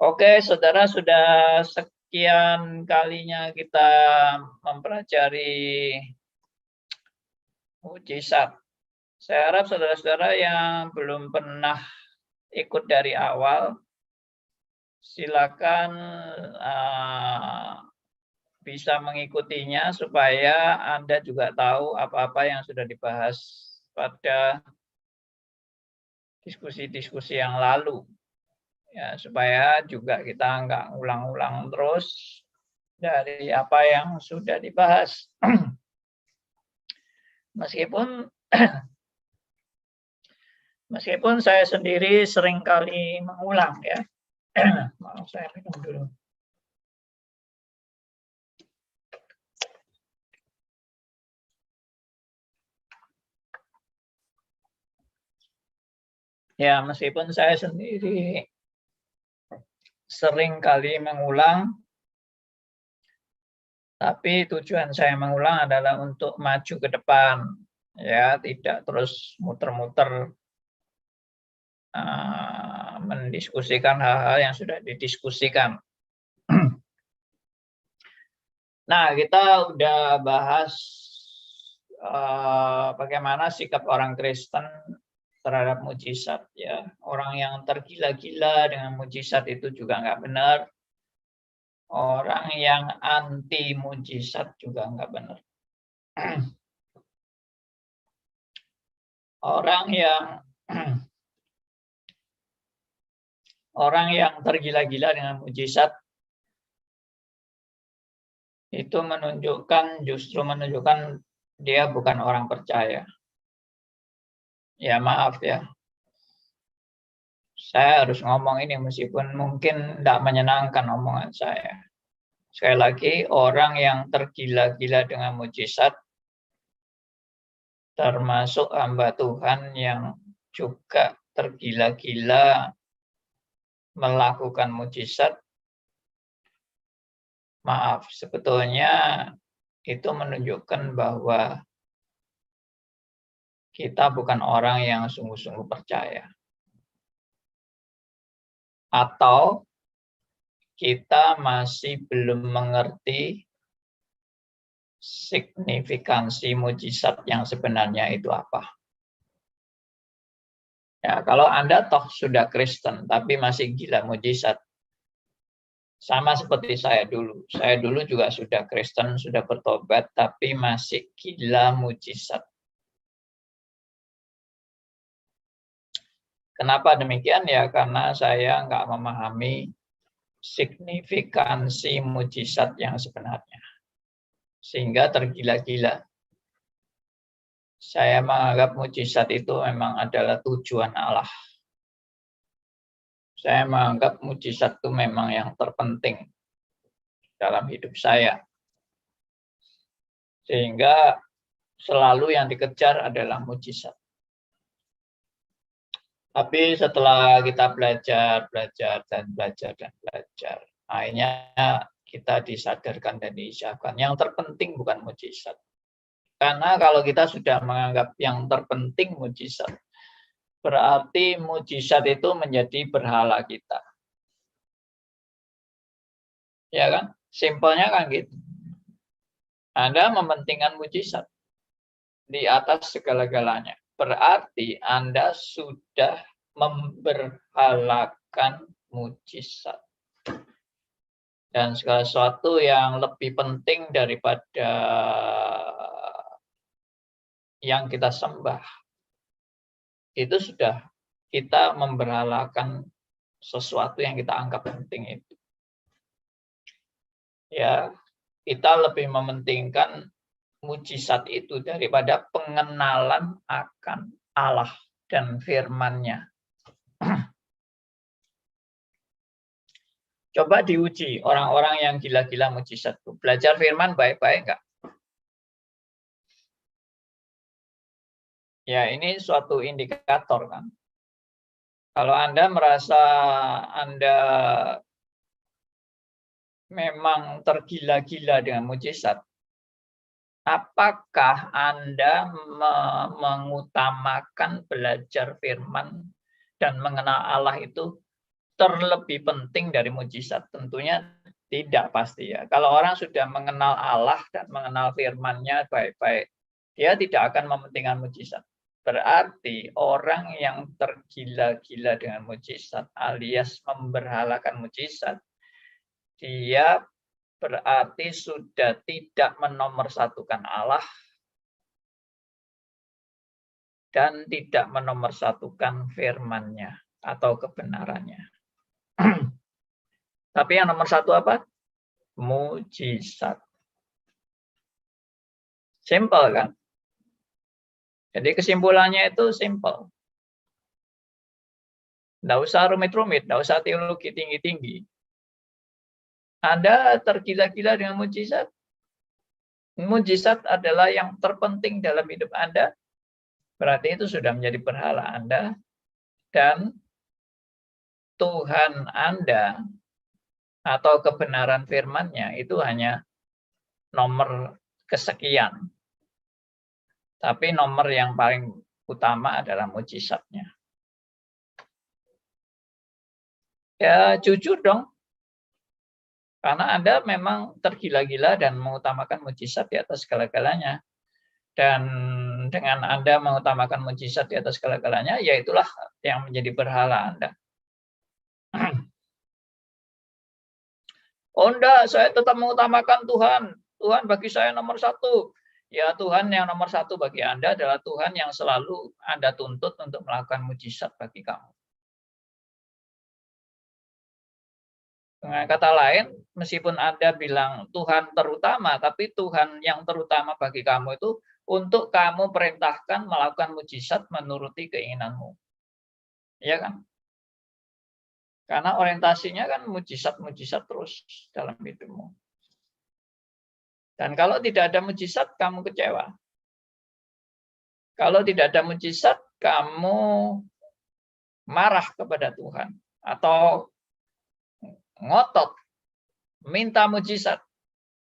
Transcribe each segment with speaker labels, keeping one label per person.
Speaker 1: Oke, saudara, sudah sekian kalinya kita mempelajari mujizat. Saya harap saudara-saudara yang belum pernah ikut dari awal, silakan bisa mengikutinya supaya Anda juga tahu apa-apa yang sudah dibahas pada diskusi-diskusi yang lalu. Ya, supaya juga kita nggak ulang-ulang terus dari apa yang sudah dibahas. Meskipun saya sendiri seringkali mengulang ya. Mau saya minum dulu. Ya, meskipun saya sendiri seringkali mengulang, tapi tujuan saya mengulang adalah untuk maju ke depan, ya, tidak terus muter-muter mendiskusikan hal-hal yang sudah didiskusikan. Nah, kita udah bahas bagaimana sikap orang Kristen terhadap mujizat, ya. Orang yang tergila-gila dengan mujizat itu juga nggak benar. Orang yang anti mujizat juga nggak benar. Orang yang tergila-gila dengan mujizat itu justru menunjukkan dia bukan orang percaya. Ya, maaf ya. Saya harus ngomong ini meskipun mungkin tidak menyenangkan omongan saya. Sekali lagi, orang yang tergila-gila dengan mujizat, termasuk hamba Tuhan yang juga tergila-gila melakukan mujizat, maaf, sebetulnya itu menunjukkan bahwa kita bukan orang yang sungguh-sungguh percaya. Atau kita masih belum mengerti signifikansi mujizat yang sebenarnya itu apa. Ya, kalau Anda toh sudah Kristen tapi masih gila mujizat, sama seperti saya dulu. Saya dulu juga sudah Kristen, sudah bertobat, tapi masih gila mujizat. Kenapa demikian? Ya karena saya nggak memahami signifikansi mujizat yang sebenarnya. Sehingga tergila-gila. Saya menganggap mujizat itu memang adalah tujuan Allah. Saya menganggap mujizat itu memang yang terpenting dalam hidup saya. Sehingga selalu yang dikejar adalah mujizat. Tapi setelah kita belajar, akhirnya kita disadarkan dan disiapkan. Yang terpenting bukan mujizat. Karena kalau kita sudah menganggap yang terpenting mujizat, berarti mujizat itu menjadi berhala kita. Ya kan? Simpelnya kan gitu. Anda mementingkan mujizat di atas segala-galanya. Berarti Anda sudah memberhalakan mujizat. Dan segala sesuatu yang lebih penting daripada yang kita sembah, itu sudah kita memberhalakan sesuatu yang kita anggap penting itu. Ya, kita lebih mementingkan mujizat itu daripada pengenalan akan Allah dan firman-Nya. Coba diuji orang-orang yang gila-gila mujizat itu. Belajar firman baik-baik enggak? Ya, ini suatu indikator kan. Kalau Anda merasa Anda memang tergila-gila dengan mujizat, apakah Anda mengutamakan belajar firman dan mengenal Allah itu terlebih penting dari mujizat? Tentunya tidak pasti ya. Kalau orang sudah mengenal Allah dan mengenal firman-Nya baik-baik, dia tidak akan mementingkan mujizat. Berarti orang yang tergila-gila dengan mujizat alias memberhalakan mujizat, dia berarti sudah tidak menomorsatukan Allah dan tidak menomorsatukan firman-Nya atau kebenarannya. Tapi yang nomor satu apa? Mujizat. Simple kan? Jadi kesimpulannya itu simple. Nggak usah rumit-rumit, nggak usah teologi tinggi-tinggi. Anda tergila-gila dengan mujizat. Mujizat adalah yang terpenting dalam hidup Anda. Berarti itu sudah menjadi berhala Anda. Dan Tuhan Anda atau kebenaran firman-Nya itu hanya nomor kesekian. Tapi nomor yang paling utama adalah mujizatnya. Ya jujur dong. Karena Anda memang tergila-gila dan mengutamakan mujizat di atas segala-galanya. Dan dengan Anda mengutamakan mujizat di atas segala-galanya, ya itulah yang menjadi berhala Anda. Oh enggak, saya tetap mengutamakan Tuhan. Tuhan bagi saya nomor satu. Ya Tuhan yang nomor satu bagi Anda adalah Tuhan yang selalu Anda tuntut untuk melakukan mujizat bagi kamu. Dengan kata lain, meskipun Anda bilang Tuhan terutama, tapi Tuhan yang terutama bagi kamu itu untuk kamu perintahkan melakukan mujizat menuruti keinginanmu. Iya kan? Karena orientasinya kan mujizat-mujizat terus dalam hidupmu. Dan kalau tidak ada mujizat, kamu kecewa. Kalau tidak ada mujizat, kamu marah kepada Tuhan. Atau ngotot, minta mujizat.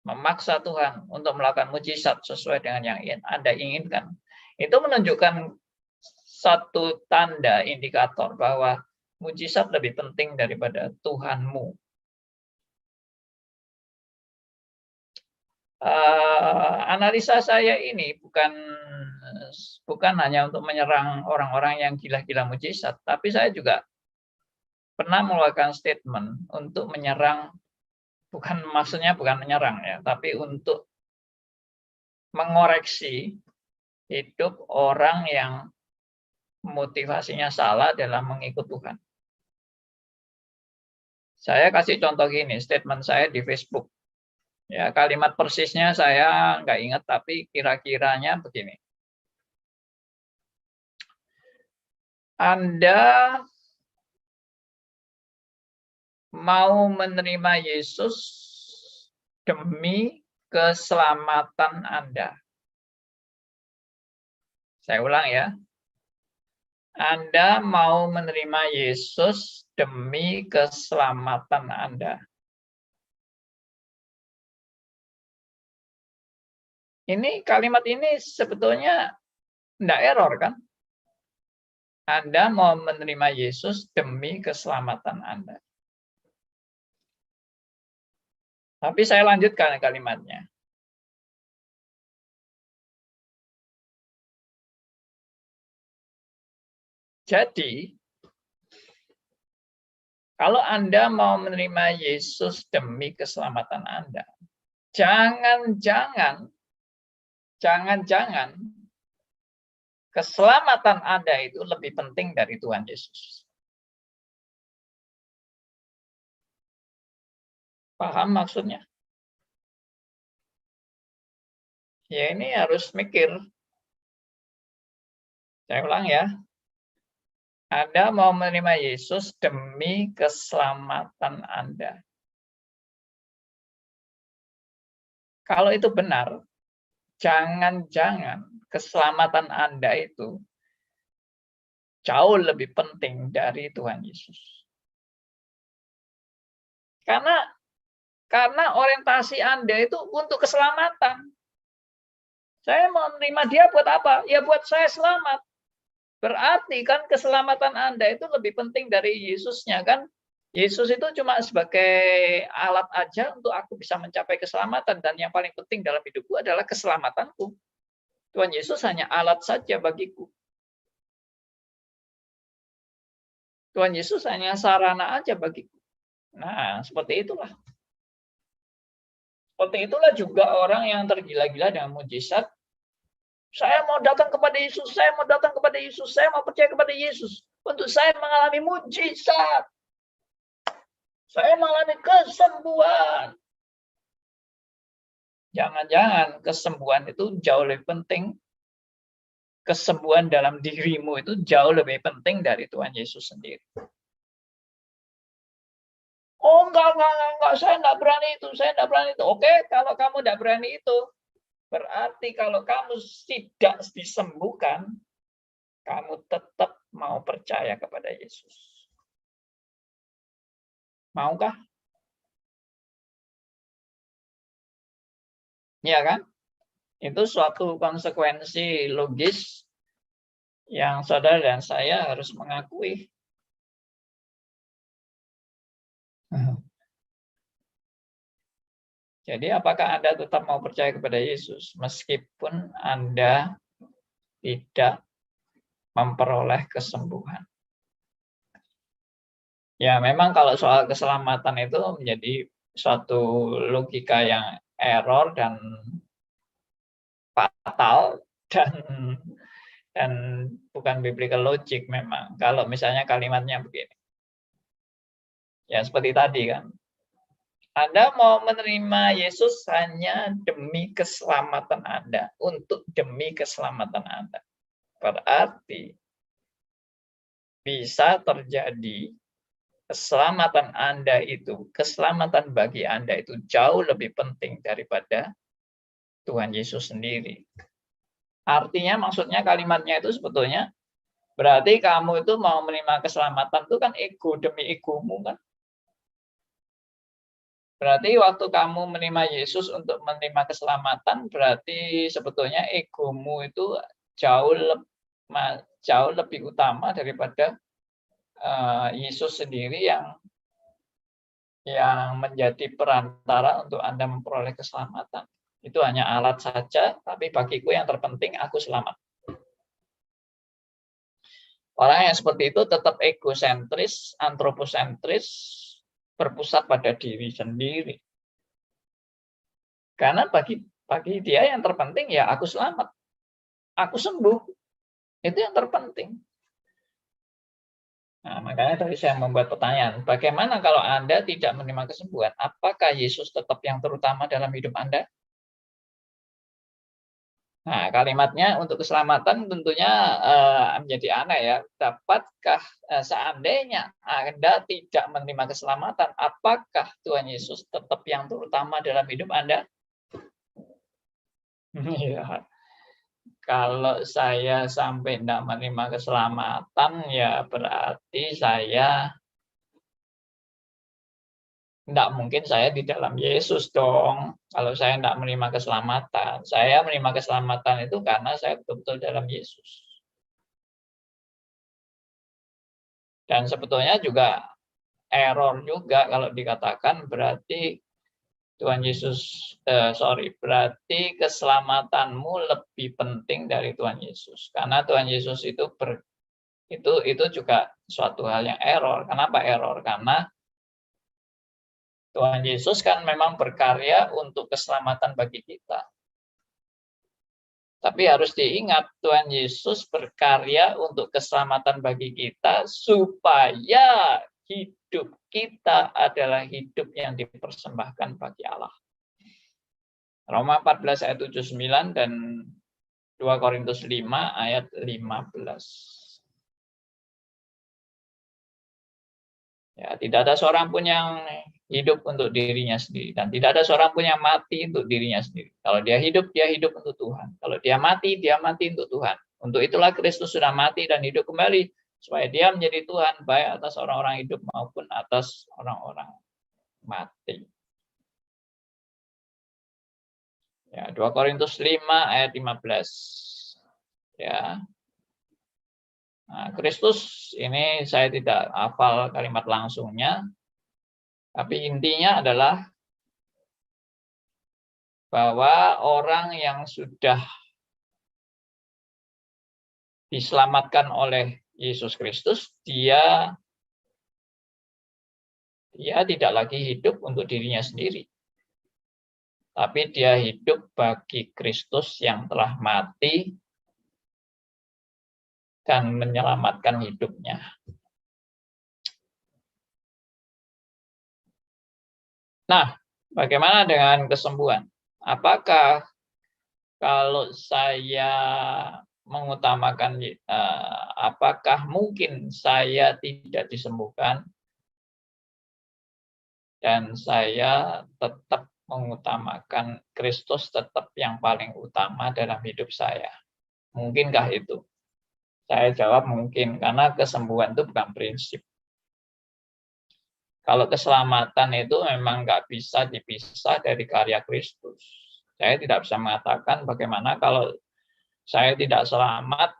Speaker 1: Memaksa Tuhan untuk melakukan mujizat sesuai dengan yang Anda inginkan. Itu menunjukkan satu tanda indikator bahwa mujizat lebih penting daripada Tuhanmu. Analisa saya ini bukan hanya untuk menyerang orang-orang yang gila-gila mujizat, tapi saya juga pernah mengeluarkan statement untuk menyerang, maksudnya bukan menyerang ya, tapi untuk mengoreksi hidup orang yang motivasinya salah dalam mengikut Tuhan. Saya kasih contoh gini, statement saya di Facebook. Ya, kalimat persisnya saya nggak ingat, tapi kira-kiranya begini. Anda mau menerima Yesus demi keselamatan Anda. Saya ulang ya. Anda mau menerima Yesus demi keselamatan Anda. Ini kalimat ini sebetulnya tidak error kan? Anda mau menerima Yesus demi keselamatan Anda. Tapi saya lanjutkan kalimatnya. Jadi, kalau Anda mau menerima Yesus demi keselamatan Anda, jangan-jangan keselamatan Anda itu lebih penting dari Tuhan Yesus. Paham maksudnya? Ya ini harus mikir. Saya ulang ya. Anda mau menerima Yesus demi keselamatan Anda. Kalau itu benar, jangan-jangan keselamatan Anda itu jauh lebih penting dari Tuhan Yesus. Karena orientasi Anda itu untuk keselamatan. Saya mau menerima dia buat apa? Ya buat saya selamat. Berarti kan keselamatan Anda itu lebih penting dari Yesusnya kan? Yesus itu cuma sebagai alat aja untuk aku bisa mencapai keselamatan, dan yang paling penting dalam hidupku adalah keselamatanku. Tuhan Yesus hanya alat saja bagiku. Tuhan Yesus hanya sarana aja bagiku. Nah, seperti itulah. Seperti itulah juga orang yang tergila-gila dengan mujizat. Saya mau datang kepada Yesus, saya mau datang kepada Yesus, saya mau percaya kepada Yesus. Untuk saya mengalami mujizat. Saya mengalami kesembuhan. Jangan-jangan kesembuhan itu jauh lebih penting. Kesembuhan dalam dirimu itu jauh lebih penting dari Tuhan Yesus sendiri. Oh, enggak, saya enggak berani itu, saya enggak berani itu. Oke, kalau kamu enggak berani itu, berarti kalau kamu tidak disembuhkan, kamu tetap mau percaya kepada Yesus. Maukah? Iya kan? Itu suatu konsekuensi logis yang saudara dan saya harus mengakui. Jadi apakah Anda tetap mau percaya kepada Yesus meskipun Anda tidak memperoleh kesembuhan? Ya, memang kalau soal keselamatan itu menjadi suatu logika yang error dan fatal dan bukan biblical logic memang. Kalau misalnya kalimatnya begini. Ya, seperti tadi kan. Anda mau menerima Yesus hanya demi keselamatan Anda, untuk demi keselamatan Anda. Berarti bisa terjadi keselamatan Anda itu, keselamatan bagi Anda itu jauh lebih penting daripada Tuhan Yesus sendiri. Artinya, maksudnya kalimatnya itu sebetulnya berarti kamu itu mau menerima keselamatan itu kan ego demi egomu kan. Berarti waktu kamu menerima Yesus untuk menerima keselamatan, berarti sebetulnya egomu itu jauh lebih utama daripada Yesus sendiri yang menjadi perantara untuk Anda memperoleh keselamatan. Itu hanya alat saja, tapi bagiku yang terpenting aku selamat. Orang yang seperti itu tetap egosentris, antroposentris, berpusat pada diri sendiri. Karena bagi dia yang terpenting ya aku selamat, aku sembuh. Itu yang terpenting. Nah, makanya tadi saya membuat pertanyaan, bagaimana kalau Anda tidak menerima kesembuhan? Apakah Yesus tetap yang terutama dalam hidup Anda? Nah, kalimatnya untuk keselamatan tentunya menjadi aneh ya. Dapatkah seandainya Anda tidak menerima keselamatan, apakah Tuhan Yesus tetap yang terutama dalam hidup Anda? Ya, kalau saya sampai tidak menerima keselamatan, ya berarti saya tidak mungkin saya di dalam Yesus dong. Kalau saya tidak menerima keselamatan, saya menerima keselamatan itu karena saya betul-betul dalam Yesus. Dan sebetulnya juga error juga kalau dikatakan berarti Tuhan Yesus, berarti keselamatanmu lebih penting dari Tuhan Yesus. Karena Tuhan Yesus itu juga suatu hal yang error. Kenapa error? Karena Tuhan Yesus kan memang berkarya untuk keselamatan bagi kita. Tapi harus diingat, Tuhan Yesus berkarya untuk keselamatan bagi kita supaya hidup kita adalah hidup yang dipersembahkan bagi Allah. Roma 14 ayat 79 dan 2 Korintus 5 ayat 15. Ya, tidak ada seorang pun yang hidup untuk dirinya sendiri, dan tidak ada seorang pun yang mati untuk dirinya sendiri. Kalau dia hidup untuk Tuhan. Kalau dia mati untuk Tuhan. Untuk itulah Kristus sudah mati dan hidup kembali, supaya dia menjadi Tuhan baik atas orang-orang hidup maupun atas orang-orang mati. Ya, 2 Korintus 5 ayat 15. Ya. Nah, Kristus ini saya tidak hafal kalimat langsungnya, Tapi intinya adalah bahwa orang yang sudah diselamatkan oleh Yesus Kristus, dia tidak lagi hidup untuk dirinya sendiri. Tapi dia hidup bagi Kristus yang telah mati dan menyelamatkan hidupnya. Nah, bagaimana dengan kesembuhan? Apakah kalau saya mengutamakan, apakah mungkin saya tidak disembuhkan dan saya tetap mengutamakan Kristus tetap yang paling utama dalam hidup saya? Mungkinkah itu? Saya jawab mungkin, karena kesembuhan itu bukan prinsip. Kalau keselamatan itu memang nggak bisa dipisah dari karya Kristus. Saya tidak bisa mengatakan bagaimana kalau saya tidak selamat,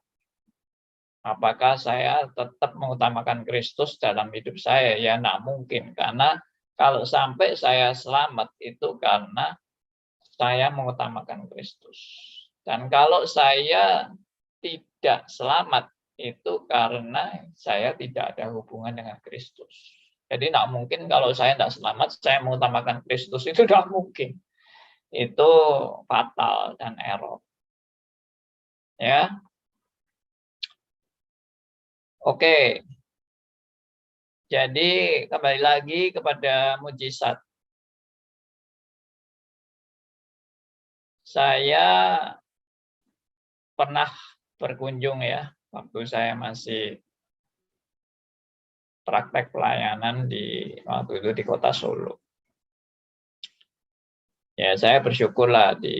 Speaker 1: apakah saya tetap mengutamakan Kristus dalam hidup saya? Ya, nggak mungkin, karena kalau sampai saya selamat itu karena saya mengutamakan Kristus. Dan kalau saya tidak selamat itu karena saya tidak ada hubungan dengan Kristus. Jadi tidak mungkin kalau saya tidak selamat, saya mengutamakan Kristus, itu tidak mungkin. Itu fatal dan error. Ya, oke. Jadi kembali lagi kepada mujizat. Saya pernah berkunjung ya, waktu saya masih praktek pelayanan waktu itu di kota Solo. Ya, saya bersyukurlah di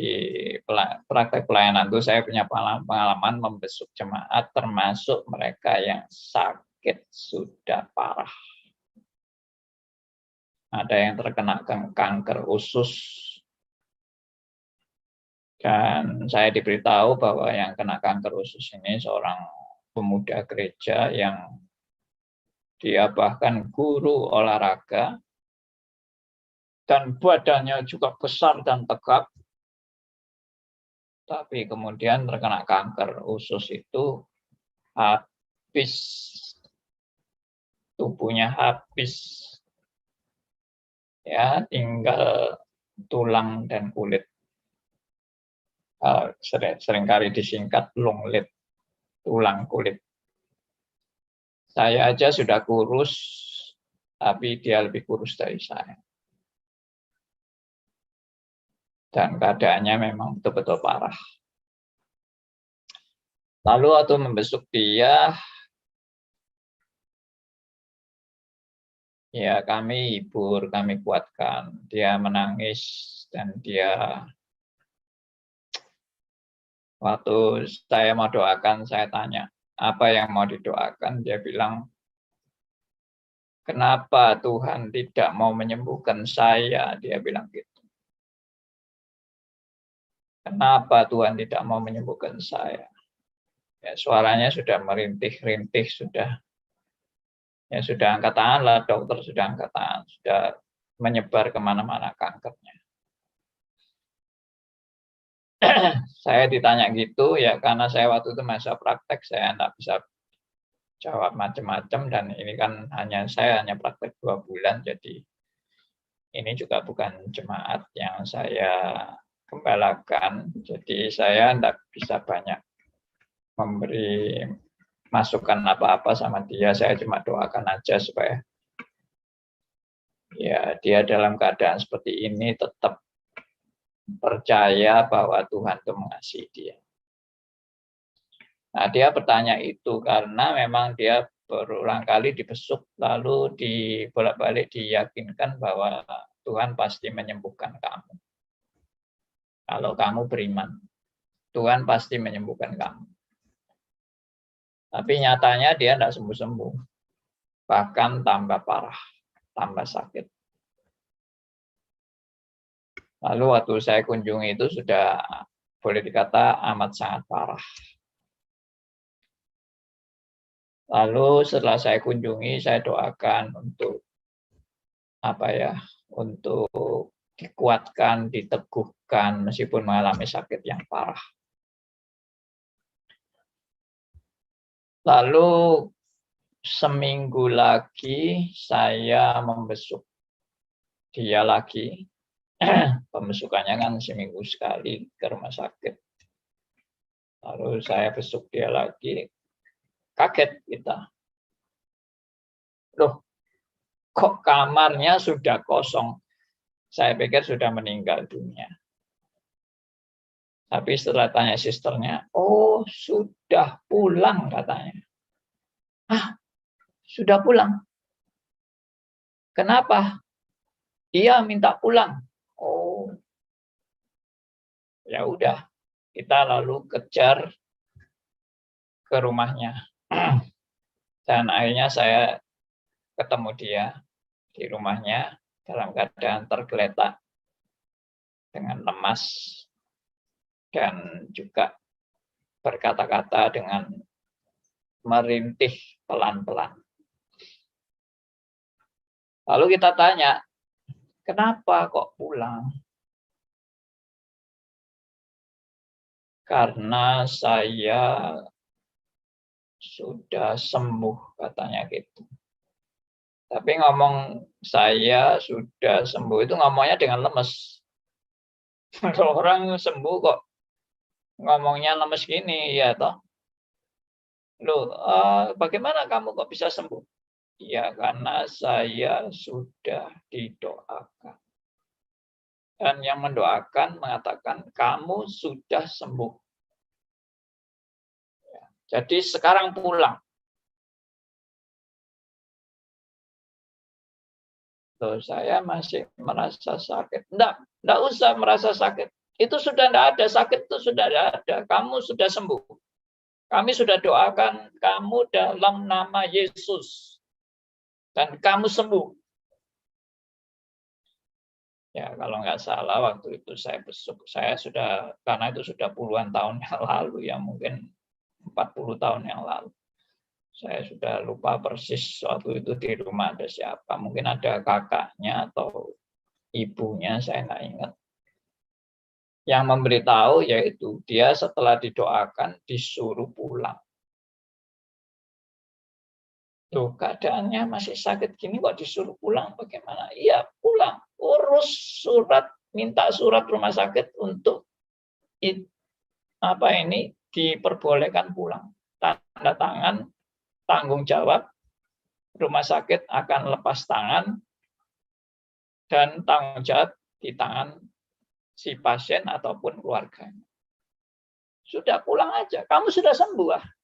Speaker 1: praktek pelayanan itu saya punya pengalaman membesuk jemaat, termasuk mereka yang sakit sudah parah. Ada yang terkena kanker usus, dan saya diberitahu bahwa yang kena kanker usus ini seorang pemuda gereja yang dia bahkan guru olahraga, dan badannya juga besar dan tegap, tapi kemudian terkena kanker usus itu habis, tubuhnya habis, ya tinggal tulang dan kulit. Seringkali disingkat longlit, tulang kulit. Saya aja sudah kurus, tapi dia lebih kurus dari saya. Dan keadaannya memang betul-betul parah. Lalu waktu membesuk dia, ya kami hibur, kami kuatkan. Dia menangis dan dia, waktu saya mau doakan, saya tanya, apa yang mau didoakan? Dia bilang, kenapa Tuhan tidak mau menyembuhkan saya? Dia bilang gitu. Kenapa Tuhan tidak mau menyembuhkan saya? Ya, suaranya sudah merintih-rintih, sudah angkat tangan lah, dokter sudah angkat tangan, sudah menyebar kemana-mana kankernya. Saya ditanya gitu ya, karena saya waktu itu masa praktek, saya tidak bisa jawab macam-macam, dan ini kan saya hanya praktek 2 bulan, jadi ini juga bukan jemaat yang saya gembalakan, jadi saya tidak bisa banyak memberi masukan apa-apa sama dia. Saya cuma doakan aja supaya ya dia dalam keadaan seperti ini tetap percaya bahwa Tuhan itu mengasihi dia. Nah, dia bertanya itu karena memang dia berulang kali dibesuk, lalu bolak-balik diyakinkan bahwa Tuhan pasti menyembuhkan kamu. Kalau kamu beriman, Tuhan pasti menyembuhkan kamu. Tapi nyatanya dia tidak sembuh-sembuh, bahkan tambah parah, tambah sakit. Lalu waktu saya kunjungi itu sudah boleh dikata amat sangat parah. Lalu setelah saya kunjungi, saya doakan untuk untuk dikuatkan, diteguhkan meskipun mengalami sakit yang parah. Lalu seminggu lagi saya membesuk dia lagi. Pembesukannya kan seminggu sekali ke rumah sakit. Lalu saya besuk dia lagi, kaget kita. Loh, kok kamarnya sudah kosong? Saya pikir sudah meninggal dunia. Tapi setelah tanya sisternya, oh sudah pulang katanya. Ah, sudah pulang. Kenapa? Dia minta pulang. Oh, ya udah. Kita lalu kejar ke rumahnya. Dan akhirnya saya ketemu dia di rumahnya dalam keadaan tergeletak dengan lemas dan juga berkata-kata dengan merintih pelan-pelan. Lalu kita tanya, kenapa kok pulang? Karena saya sudah sembuh, katanya gitu. Tapi ngomong saya sudah sembuh itu ngomongnya dengan lemes. Kalau orang sembuh kok ngomongnya lemes gini, ya toh? Loh, bagaimana kamu kok bisa sembuh? Ya karena saya sudah didoakan. Dan yang mendoakan mengatakan, kamu sudah sembuh. Jadi sekarang pulang. Loh, saya masih merasa sakit. Enggak usah merasa sakit. Itu sudah enggak ada, sakit itu sudah enggak ada. Kamu sudah sembuh. Kami sudah doakan kamu dalam nama Yesus. Dan kamu sembuh. Ya, kalau nggak salah waktu itu saya besuk, saya sudah, karena itu sudah puluhan tahun yang lalu ya, mungkin 40 tahun yang lalu. Saya sudah lupa persis waktu itu di rumah ada siapa, mungkin ada kakaknya atau ibunya, saya nggak ingat. Yang memberitahu yaitu dia setelah didoakan disuruh pulang. Tuh, keadaannya masih sakit gini kok disuruh pulang, bagaimana? Iya, pulang. Urus surat, minta surat rumah sakit untuk diperbolehkan pulang. Tanda tangan, tanggung jawab, rumah sakit akan lepas tangan, dan tanggung jawab di tangan si pasien ataupun keluarganya. Sudah pulang aja, kamu sudah sembuh.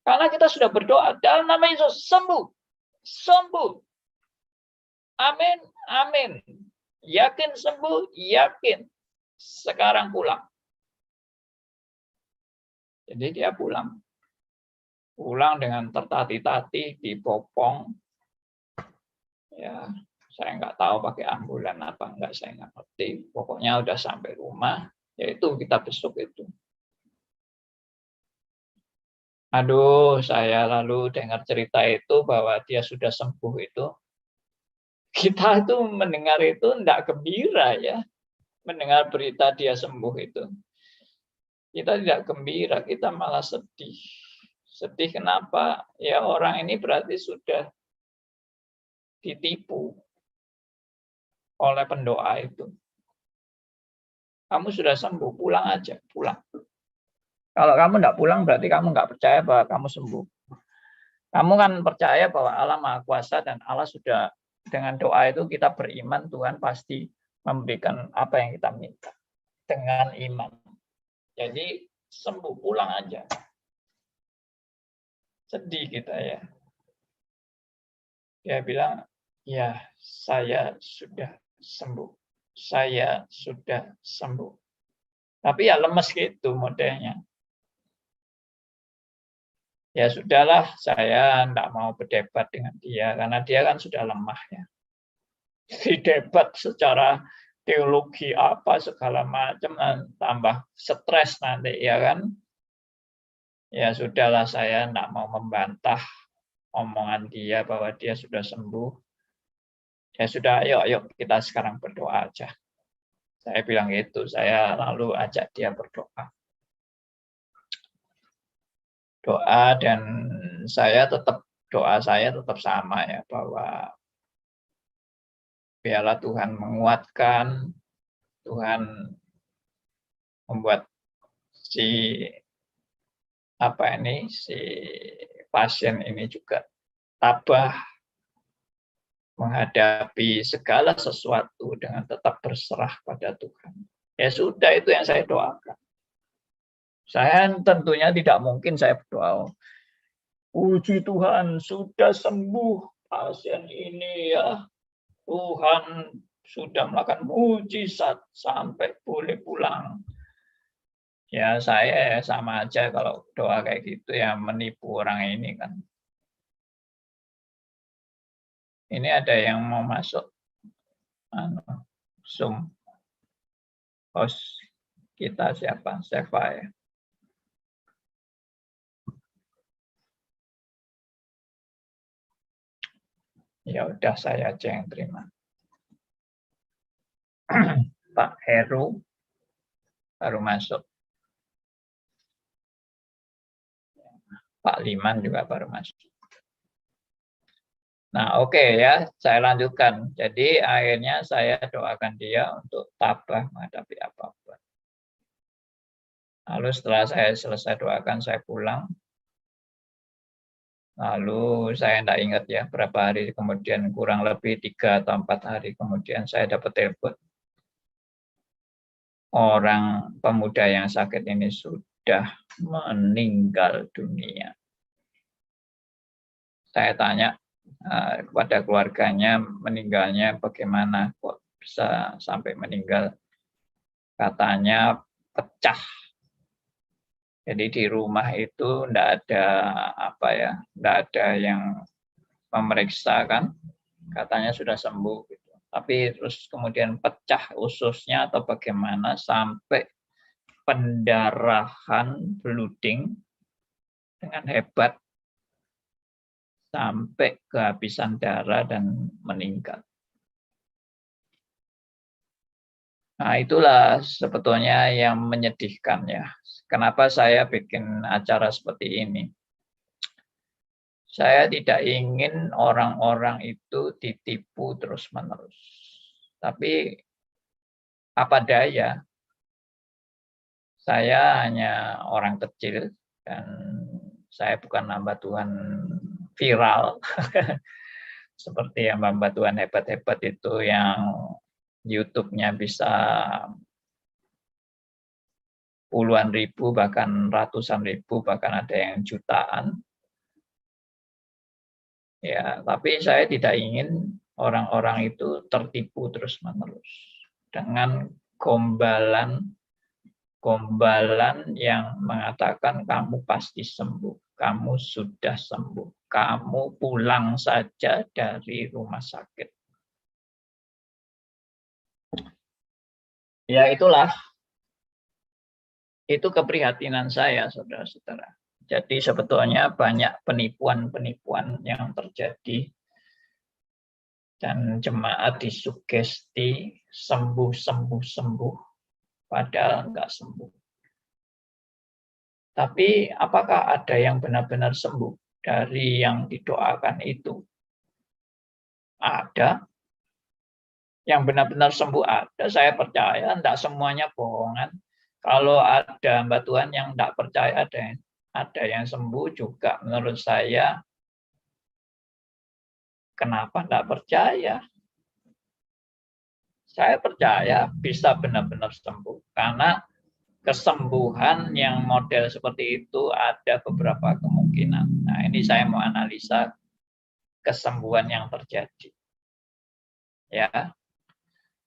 Speaker 1: Karena kita sudah berdoa dalam nama Yesus, sembuh, sembuh. Amin, amin. Yakin sembuh, yakin. Sekarang pulang. Jadi dia pulang. Pulang dengan tertati-tati, dipopong. Ya, saya nggak tahu pakai ambulan apa enggak, saya nggak ngerti. Pokoknya udah sampai rumah, yaitu kita besuk itu. Aduh, saya lalu dengar cerita itu bahwa dia sudah sembuh itu. Kita itu mendengar itu enggak gembira ya. Mendengar berita dia sembuh itu. Kita tidak gembira, kita malah sedih. Sedih kenapa? Ya orang ini berarti sudah ditipu oleh pendoa itu. Kamu sudah sembuh, pulang aja, pulang. Kalau kamu enggak pulang berarti kamu enggak percaya bahwa kamu sembuh. Kamu kan percaya bahwa Allah Maha Kuasa dan Allah sudah, dengan doa itu kita beriman Tuhan pasti memberikan apa yang kita minta dengan iman. Jadi sembuh, pulang aja. Sedih kita ya. Dia bilang, ya saya sudah sembuh. Saya sudah sembuh. Tapi ya lemes gitu modelnya. Ya sudahlah, saya enggak mau berdebat dengan dia karena dia kan sudah lemah ya. Debat secara teologi apa segala macam, tambah stres nanti ya kan. Ya sudahlah, saya enggak mau membantah omongan dia bahwa dia sudah sembuh. Ya sudah, yuk kita sekarang berdoa aja. Saya bilang gitu, saya lalu ajak dia berdoa. Doa dan doa saya tetap sama ya, bahwa biarlah Tuhan menguatkan, Tuhan membuat si si pasien ini juga tabah menghadapi segala sesuatu dengan tetap berserah pada Tuhan. Ya sudah, itu yang saya doakan. Saya tentunya tidak mungkin saya berdoa, puji Tuhan sudah sembuh pasien ini ya. Tuhan sudah melakukan mujizat sampai boleh pulang. Ya saya sama aja kalau doa kayak gitu ya, menipu orang ini kan. Ini ada yang mau masuk Zoom. Host kita siapa? Seva ya. Ya udah, saya aja yang terima. Pak Heru baru masuk. Pak Liman juga baru masuk. Nah, oke ya, saya lanjutkan. Jadi akhirnya saya doakan dia untuk tabah menghadapi apapun. Lalu setelah saya selesai doakan, saya pulang. Lalu saya tidak ingat ya berapa hari kemudian, kurang lebih 3 atau 4 hari kemudian saya dapat telepon. Orang pemuda yang sakit ini sudah meninggal dunia. Saya tanya kepada keluarganya, meninggalnya bagaimana, kok bisa sampai meninggal. Katanya pecah. Jadi di rumah itu tidak ada yang memeriksa kan, katanya sudah sembuh gitu. Tapi terus kemudian pecah ususnya atau bagaimana sampai pendarahan, bleeding dengan hebat sampai kehabisan darah dan meninggal. Nah, itulah sebetulnya yang menyedihkan ya. Kenapa saya bikin acara seperti ini? Saya tidak ingin orang-orang itu ditipu terus-menerus. Tapi apa daya, saya hanya orang kecil dan saya bukan hamba Tuhan viral. Seperti yang hamba Tuhan hebat-hebat itu yang YouTube-nya bisa puluhan ribu, bahkan ratusan ribu, bahkan ada yang jutaan. Ya, tapi saya tidak ingin orang-orang itu tertipu terus-menerus dengan gombalan yang mengatakan kamu pasti sembuh, kamu sudah sembuh, kamu pulang saja dari rumah sakit. Ya itulah, itu keprihatinan saya, saudara-saudara. Jadi sebetulnya banyak penipuan-penipuan yang terjadi dan jemaat disugesti sembuh, padahal enggak sembuh. Tapi apakah ada yang benar-benar sembuh dari yang didoakan itu? Ada. Yang benar-benar sembuh ada, saya percaya, enggak semuanya bohongan. Kalau ada hamba Tuhan yang enggak percaya ada yang sembuh juga, menurut saya kenapa enggak percaya? Saya percaya bisa benar-benar sembuh, karena kesembuhan yang model seperti itu ada beberapa kemungkinan. Nah, ini saya mau analisa kesembuhan yang terjadi. Ya,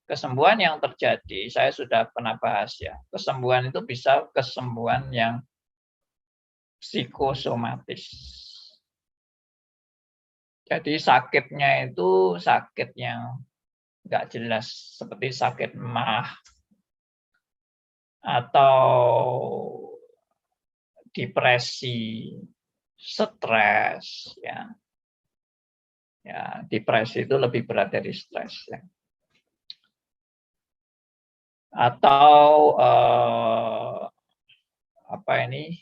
Speaker 1: kesembuhan yang terjadi, saya sudah pernah bahas ya. Kesembuhan itu bisa kesembuhan yang psikosomatis. Jadi sakitnya itu sakit yang nggak jelas, seperti sakit mah atau depresi, stres, ya. Ya, depresi itu lebih berat dari stres. Ya. Atau apa ini,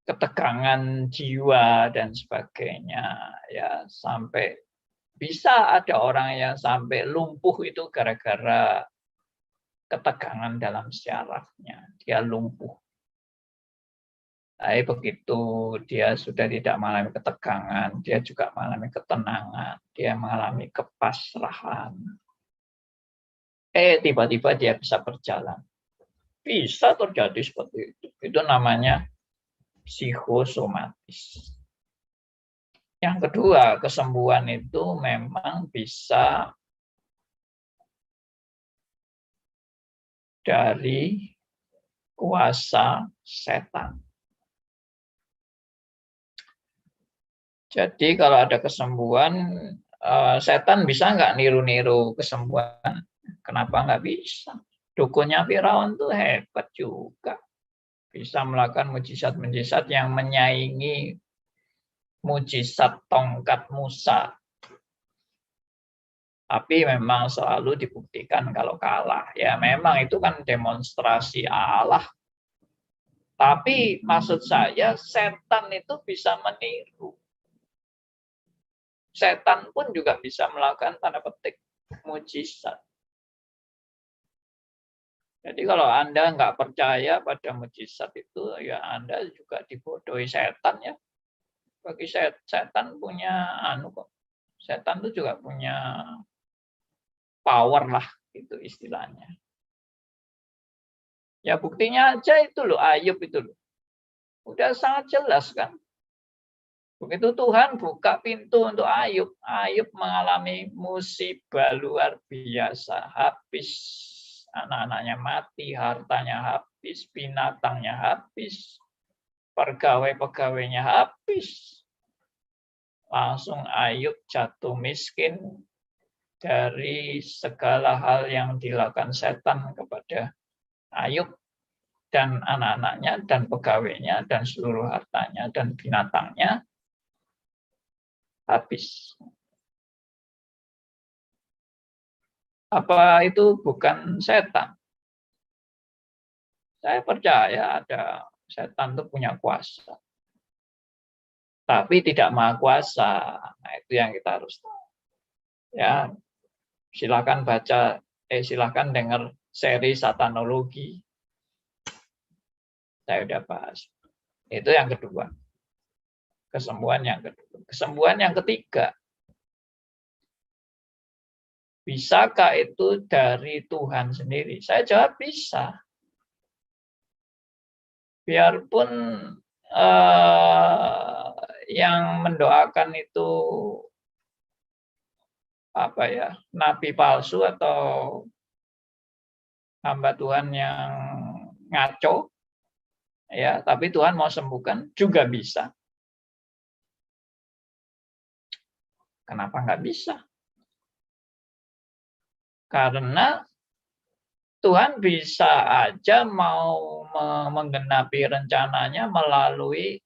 Speaker 1: ketegangan jiwa dan sebagainya. Ya, sampai bisa ada orang yang sampai lumpuh itu gara-gara ketegangan dalam syarafnya. Dia lumpuh. Tapi begitu dia sudah tidak mengalami ketegangan, dia juga mengalami ketenangan, dia mengalami kepasrahan. Tiba-tiba dia bisa berjalan. Bisa terjadi seperti itu. Itu namanya psikosomatis. Yang kedua, kesembuhan itu memang bisa dari kuasa setan. Jadi kalau ada kesembuhan, setan bisa nggak niru-niru kesembuhan? Kenapa nggak bisa? Dukunnya Firaun tuh hebat juga. Bisa melakukan mujizat-mujizat yang menyaingi mujizat tongkat Musa. Tapi memang selalu dibuktikan kalau kalah. Ya memang itu kan demonstrasi Allah. Tapi maksud saya setan itu bisa meniru. Setan pun juga bisa melakukan tanda petik mujizat. Jadi kalau Anda nggak percaya pada mujizat itu, ya Anda juga dibodohi setan ya. Bagi setan punya kok. Setan itu juga punya power lah, itu istilahnya. Ya buktinya aja itu loh, Ayub itu loh. Udah sangat jelas kan. Begitu Tuhan buka pintu untuk Ayub, Ayub mengalami musibah luar biasa. Habis anak-anaknya mati, hartanya habis, binatangnya habis, pegawai-pegawainya habis. Langsung Ayub jatuh miskin dari segala hal yang dilakukan setan kepada Ayub dan anak-anaknya dan pegawainya dan seluruh hartanya dan binatangnya habis. Apa itu bukan setan? Saya percaya ada setan itu punya kuasa. Tapi tidak maha kuasa. Nah, itu yang kita harus tahu. Ya, silakan baca, silakan dengar seri satanologi. Saya sudah bahas. Itu yang kedua. Kesembuhan yang kedua. Kesembuhan yang ketiga. Bisakah itu dari Tuhan sendiri? Saya jawab bisa. Biarpun yang mendoakan itu apa ya, nabi palsu atau hamba Tuhan yang ngaco, ya, tapi Tuhan mau sembuhkan juga bisa. Kenapa nggak bisa? Karena Tuhan bisa aja mau menggenapi rencananya melalui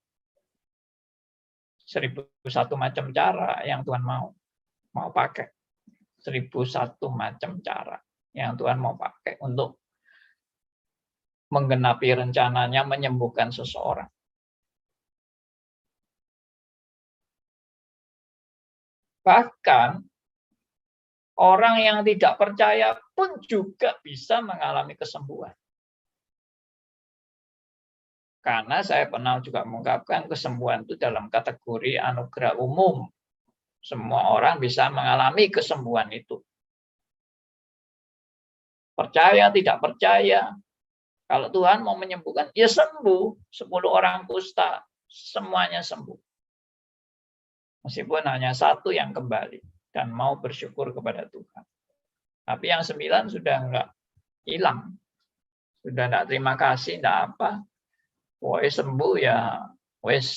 Speaker 1: 1001 macam cara yang Tuhan mau pakai. 1001 macam cara yang Tuhan mau pakai untuk menggenapi rencananya menyembuhkan seseorang. Bahkan orang yang tidak percaya pun juga bisa mengalami kesembuhan. Karena saya pernah juga mengungkapkan kesembuhan itu dalam kategori anugerah umum. Semua orang bisa mengalami kesembuhan itu. Percaya, tidak percaya. Kalau Tuhan mau menyembuhkan, ya sembuh. 10 orang kusta, semuanya sembuh. Meskipun hanya satu yang kembali dan mau bersyukur kepada Tuhan. Tapi yang 9 sudah enggak hilang. Sudah enggak terima kasih, enggak apa. Woi sembuh ya, wes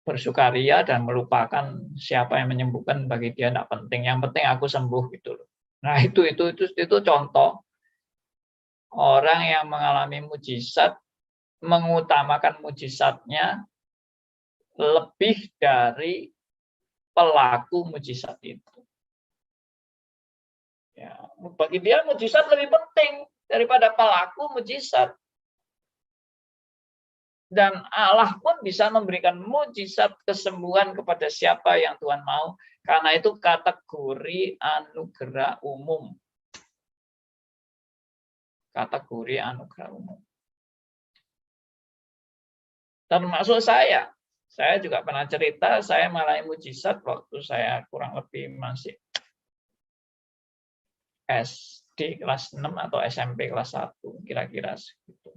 Speaker 1: bersukaria dan melupakan siapa yang menyembuhkan bagi dia enggak penting. Yang penting aku sembuh gitu loh. Nah, itu contoh orang yang mengalami mujizat mengutamakan mujizatnya lebih dari pelaku mujizat itu. Ya, bagi dia mujizat lebih penting daripada pelaku mujizat. Dan Allah pun bisa memberikan mujizat kesembuhan kepada siapa yang Tuhan mau. Karena itu kategori anugerah umum. Kategori anugerah umum. Termasuk saya. Saya juga pernah cerita, saya mengalami mujizat waktu saya kurang lebih masih SD kelas 6 atau SMP kelas 1, kira-kira segitu.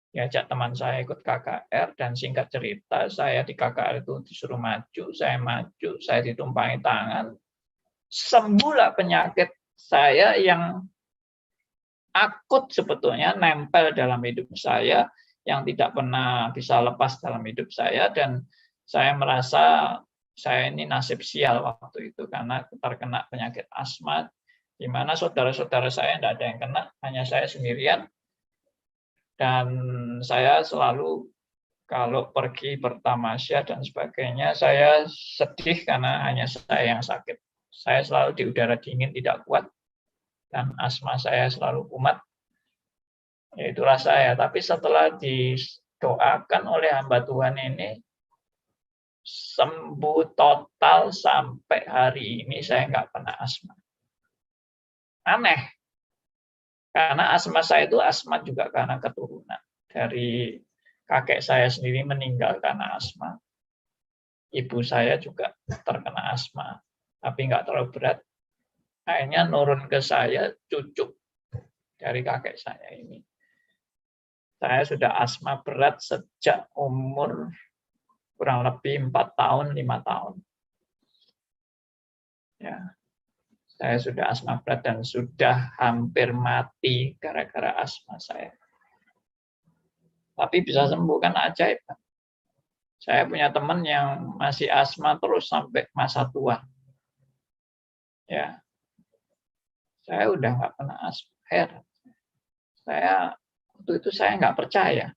Speaker 1: Diajak teman saya ikut KKR, dan singkat cerita saya di KKR itu disuruh maju, saya ditumpangi tangan, sembuhlah penyakit saya yang akut sebetulnya nempel dalam hidup saya, yang tidak pernah bisa lepas dalam hidup saya, dan saya merasa saya ini nasib sial waktu itu karena terkena penyakit asma, di mana saudara-saudara saya tidak ada yang kena, hanya saya sendirian. Dan saya selalu kalau pergi bertamasya dan sebagainya, saya sedih karena hanya saya yang sakit. Saya selalu di udara dingin tidak kuat, dan asma saya selalu kumat. Ya, itulah saya. Tapi setelah didoakan oleh hamba Tuhan ini, sembuh total sampai hari ini saya nggak pernah asma. Aneh. Karena asma saya itu asma juga karena keturunan. Dari kakek saya sendiri meninggal karena asma. Ibu saya juga terkena asma, tapi nggak terlalu berat. Akhirnya nurun ke saya, cucu dari kakek saya ini. Saya sudah asma berat sejak umur kurang lebih 4 tahun, 5 tahun. Ya, saya sudah asma berat dan sudah hampir mati gara-gara asma saya. Tapi bisa sembuh, kan ajaib. Saya punya teman yang masih asma terus sampai masa tua. Ya, saya udah nggak pernah asma. Heran. Waktu itu saya nggak percaya.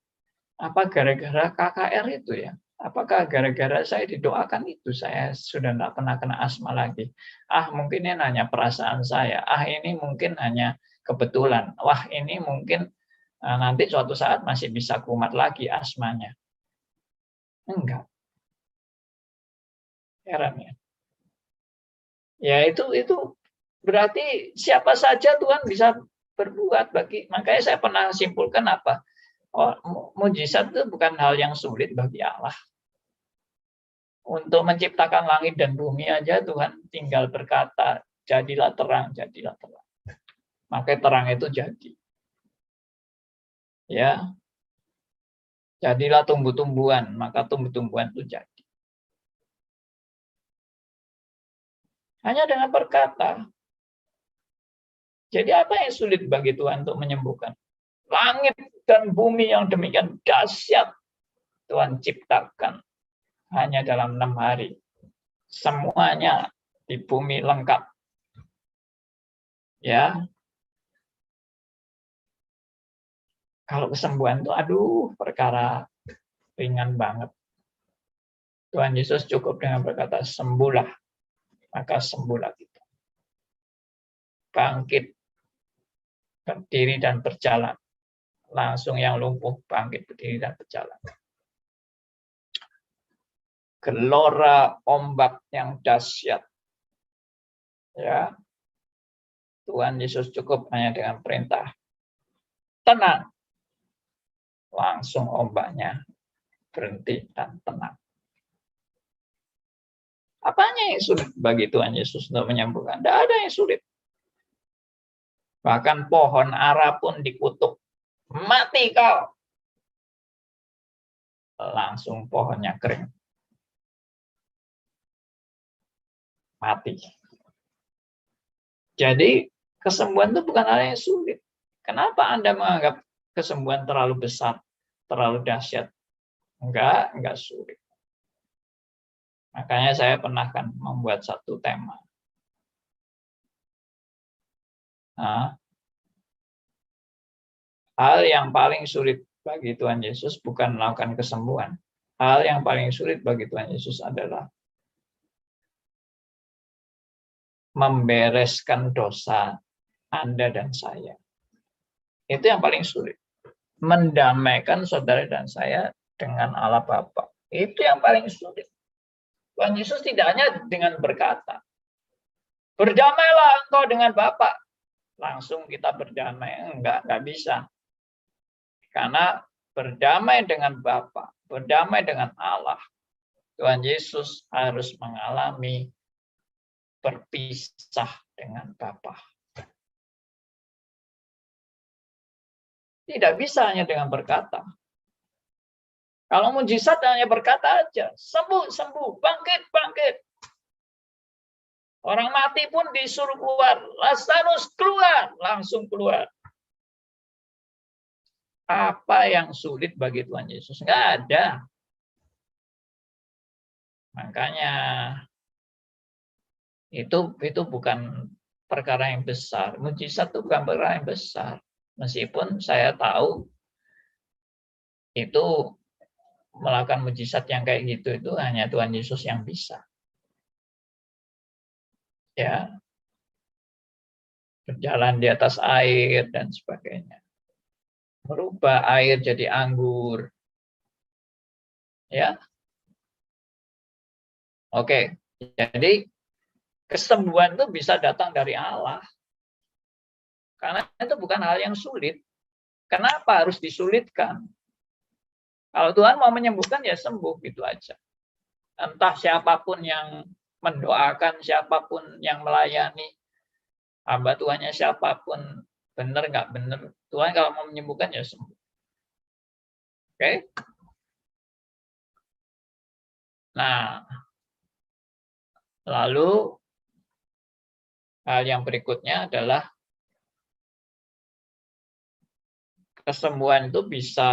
Speaker 1: Apa gara-gara KKR itu ya? Apakah gara-gara saya didoakan itu saya sudah nggak pernah kena asma lagi? Mungkin ini hanya perasaan saya. Ini mungkin hanya kebetulan. Wah, ini mungkin nanti suatu saat masih bisa kumat lagi asmanya. Enggak. Heran ya. Ya itu berarti siapa saja Tuhan bisa berbuat bagi. Makanya saya pernah simpulkan apa? Mujizat itu bukan hal yang sulit bagi Allah. Untuk menciptakan langit dan bumi aja Tuhan tinggal berkata, jadilah terang, jadilah terang. Maka terang itu jadi. Ya. Jadilah tumbuh-tumbuhan, maka tumbuh-tumbuhan itu jadi. Hanya dengan berkata. Jadi apa yang sulit bagi Tuhan untuk menyembuhkan? Langit dan bumi yang demikian dahsyat Tuhan ciptakan hanya dalam 6 hari. Semuanya di bumi lengkap. Ya. Kalau kesembuhan itu perkara ringan banget. Tuhan Yesus cukup dengan berkata sembuhlah, maka sembuhlah kita. Bangkit, berdiri dan berjalan. Langsung yang lumpuh bangkit, berdiri dan berjalan. Gelora ombak yang dahsyat. Ya. Tuhan Yesus cukup hanya dengan perintah. Tenang. Langsung ombaknya berhenti dan tenang. Apanya yang sulit bagi Tuhan Yesus untuk menyembuhkan? Tidak ada yang sulit. Bahkan pohon ara pun dikutuk. Mati kau. Langsung pohonnya kering. Mati. Jadi kesembuhan itu bukan hal yang sulit. Kenapa Anda menganggap kesembuhan terlalu besar, terlalu dahsyat? Enggak sulit. Makanya saya pernah kan membuat satu tema. Hal yang paling sulit bagi Tuhan Yesus bukan melakukan kesembuhan, hal yang paling sulit bagi Tuhan Yesus adalah membereskan dosa Anda dan saya. Itu yang paling sulit. Mendamaikan saudara dan saya dengan Allah Bapa. Itu yang paling sulit. Tuhan Yesus tidak hanya dengan berkata, berdamailah engkau dengan Bapa. Langsung kita berdamai. Enggak bisa. Karena berdamai dengan Bapa, berdamai dengan Allah, Tuhan Yesus harus mengalami berpisah dengan Bapa. Tidak bisa hanya dengan berkata. Kalau mujizat hanya berkata aja, sembuh, sembuh, bangkit, bangkit. Orang mati pun disuruh keluar, Lazarus keluar, langsung keluar. Apa yang sulit bagi Tuhan Yesus? Enggak ada. Makanya itu bukan perkara yang besar. Mujizat itu bukan perkara yang besar. Meskipun saya tahu itu melakukan mujizat yang kayak gitu itu hanya Tuhan Yesus yang bisa. Ya. Berjalan di atas air dan sebagainya. Merubah air jadi anggur. Ya. Oke. Jadi kesembuhan itu bisa datang dari Allah. Karena itu bukan hal yang sulit. Kenapa harus disulitkan? Kalau Tuhan mau menyembuhkan ya sembuh gitu aja. Entah siapapun yang mendoakan, siapapun yang melayani, hamba Tuhannya siapapun, benar nggak benar, Tuhan kalau mau menyembuhkan ya sembuh. Oke? Nah, lalu hal yang berikutnya adalah kesembuhan itu bisa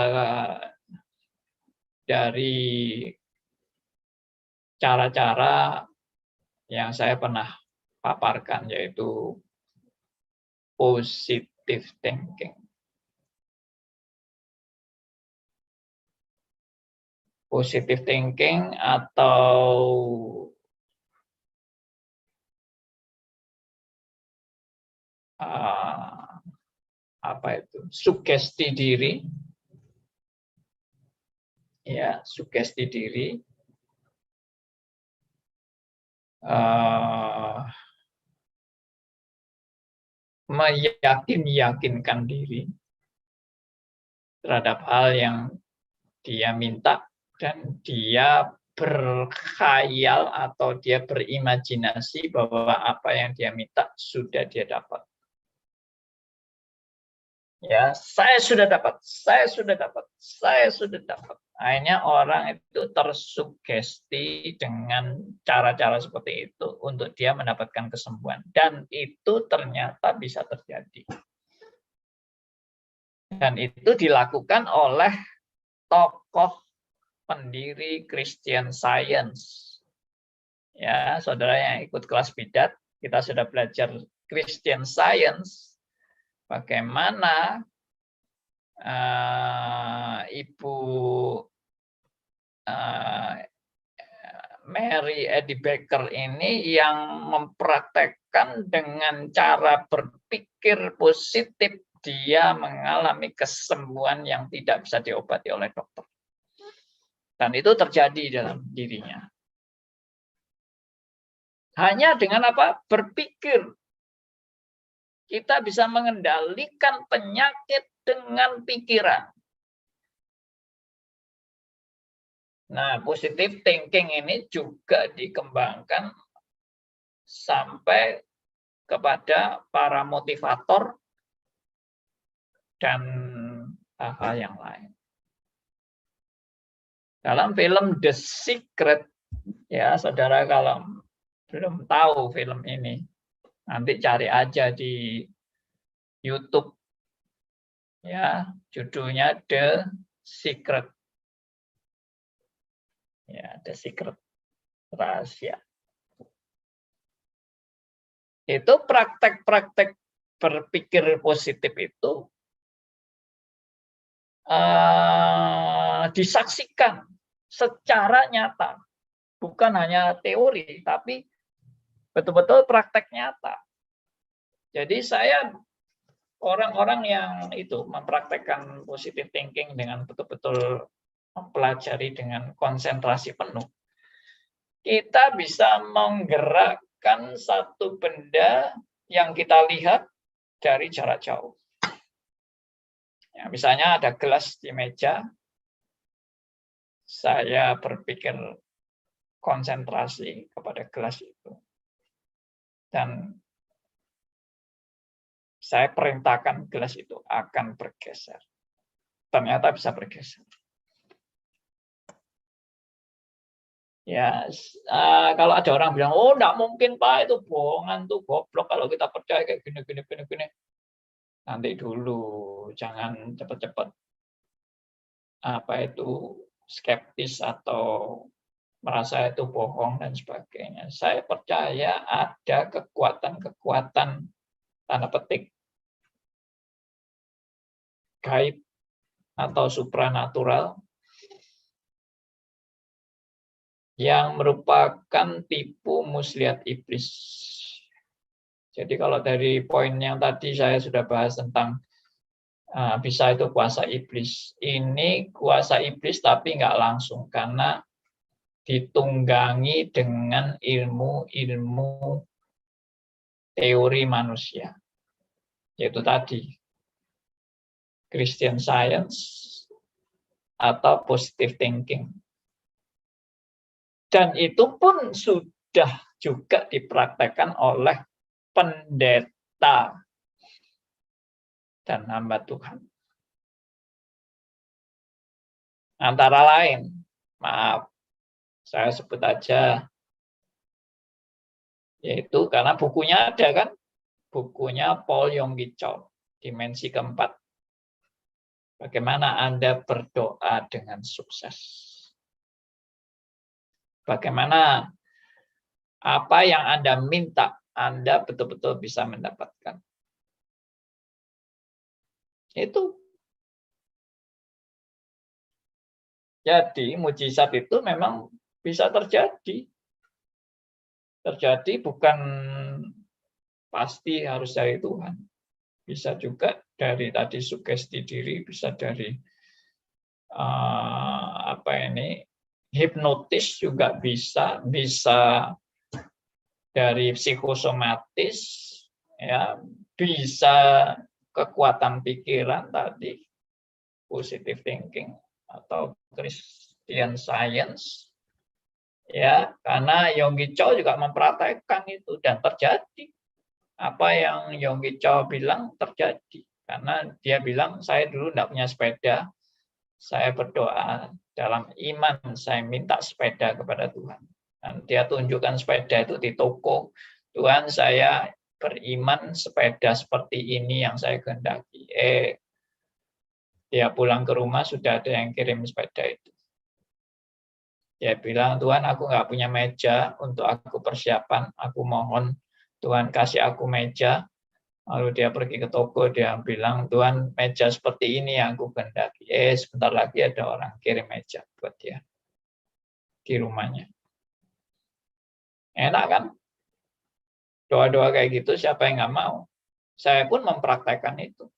Speaker 1: dari cara-cara yang saya pernah paparkan, yaitu positive thinking. Positive thinking atau apa itu? Sugesti diri. Ya, sugesti diri. Meyakinkan diri terhadap hal yang dia minta dan dia berkhayal atau dia berimajinasi bahwa apa yang dia minta sudah dia dapat. Ya, saya sudah dapat, saya sudah dapat, saya sudah dapat. Akhirnya orang itu tersugesti dengan cara-cara seperti itu untuk dia mendapatkan kesembuhan. Dan itu ternyata bisa terjadi. Dan itu dilakukan oleh tokoh pendiri Christian Science. Ya, saudara yang ikut kelas bidat, kita sudah belajar Christian Science. Bagaimana Ibu Mary Eddy Baker ini yang mempraktekkan dengan cara berpikir positif, dia mengalami kesembuhan yang tidak bisa diobati oleh dokter. Dan itu terjadi dalam dirinya. Hanya dengan apa? Berpikir. Kita bisa mengendalikan penyakit dengan pikiran. Nah, positive thinking ini juga dikembangkan sampai kepada para motivator dan hal-hal yang lain. Dalam film The Secret, ya saudara kalau belum tahu film ini, nanti cari aja di YouTube. Ya, judulnya The Secret. Ya, The Secret, rahasia. Itu praktek-praktek berpikir positif itu disaksikan secara nyata. Bukan hanya teori, tapi betul-betul praktek nyata. Jadi saya orang-orang yang itu mempraktekkan positive thinking dengan betul-betul mempelajari dengan konsentrasi penuh, kita bisa menggerakkan satu benda yang kita lihat dari jarak jauh. Ya, misalnya ada gelas di meja, saya berpikir konsentrasi kepada gelas itu. Dan saya perintahkan gelas itu akan bergeser. Ternyata bisa bergeser. Ya, kalau ada orang bilang, oh enggak mungkin Pak, itu bohongan tuh, goblok kalau kita percaya kayak gini. Nanti dulu, jangan cepat-cepat skeptis atau merasa itu bohong dan sebagainya. Saya percaya ada kekuatan-kekuatan tanda petik gaib atau supranatural yang merupakan tipu muslihat iblis. Jadi kalau dari poin yang tadi saya sudah bahas tentang bisa itu kuasa iblis. Ini kuasa iblis tapi nggak langsung karena ditunggangi dengan ilmu-ilmu teori manusia. Yaitu tadi Christian Science atau positive thinking. Dan itu pun sudah juga dipraktekkan oleh pendeta dan hamba Tuhan. Antara lain, maaf, saya sebut aja, yaitu karena bukunya ada kan, bukunya Paul Yonggi Cho, Dimensi Keempat. Bagaimana Anda berdoa dengan sukses? Bagaimana apa yang Anda minta, Anda betul-betul bisa mendapatkan. Itu. Jadi mujizat itu memang bisa terjadi. Terjadi bukan pasti harus dari Tuhan. Bisa juga dari tadi sugesti diri, bisa dari hipnotis juga bisa dari psikosomatis, ya, bisa kekuatan pikiran tadi, positive thinking atau Christian Science, ya, karena Yonggi Cho juga mempraktekkan itu dan terjadi. Apa yang Yonggi Cho bilang terjadi, karena dia bilang saya dulu tidak punya sepeda, saya berdoa dalam iman, saya minta sepeda kepada Tuhan. Dan dia tunjukkan sepeda itu di toko. Tuhan, saya beriman sepeda seperti ini yang saya kehendaki. Dia pulang ke rumah sudah ada yang kirim sepeda itu. Dia bilang, Tuhan, aku nggak punya meja untuk aku persiapan. Aku mohon Tuhan kasih aku meja. Lalu dia pergi ke toko, dia bilang, Tuhan, meja seperti ini yang aku kehendaki. Sebentar lagi ada orang kirim meja buat dia di rumahnya. Enak kan? Doa-doa kayak gitu, siapa yang nggak mau? Saya pun mempraktekkan itu.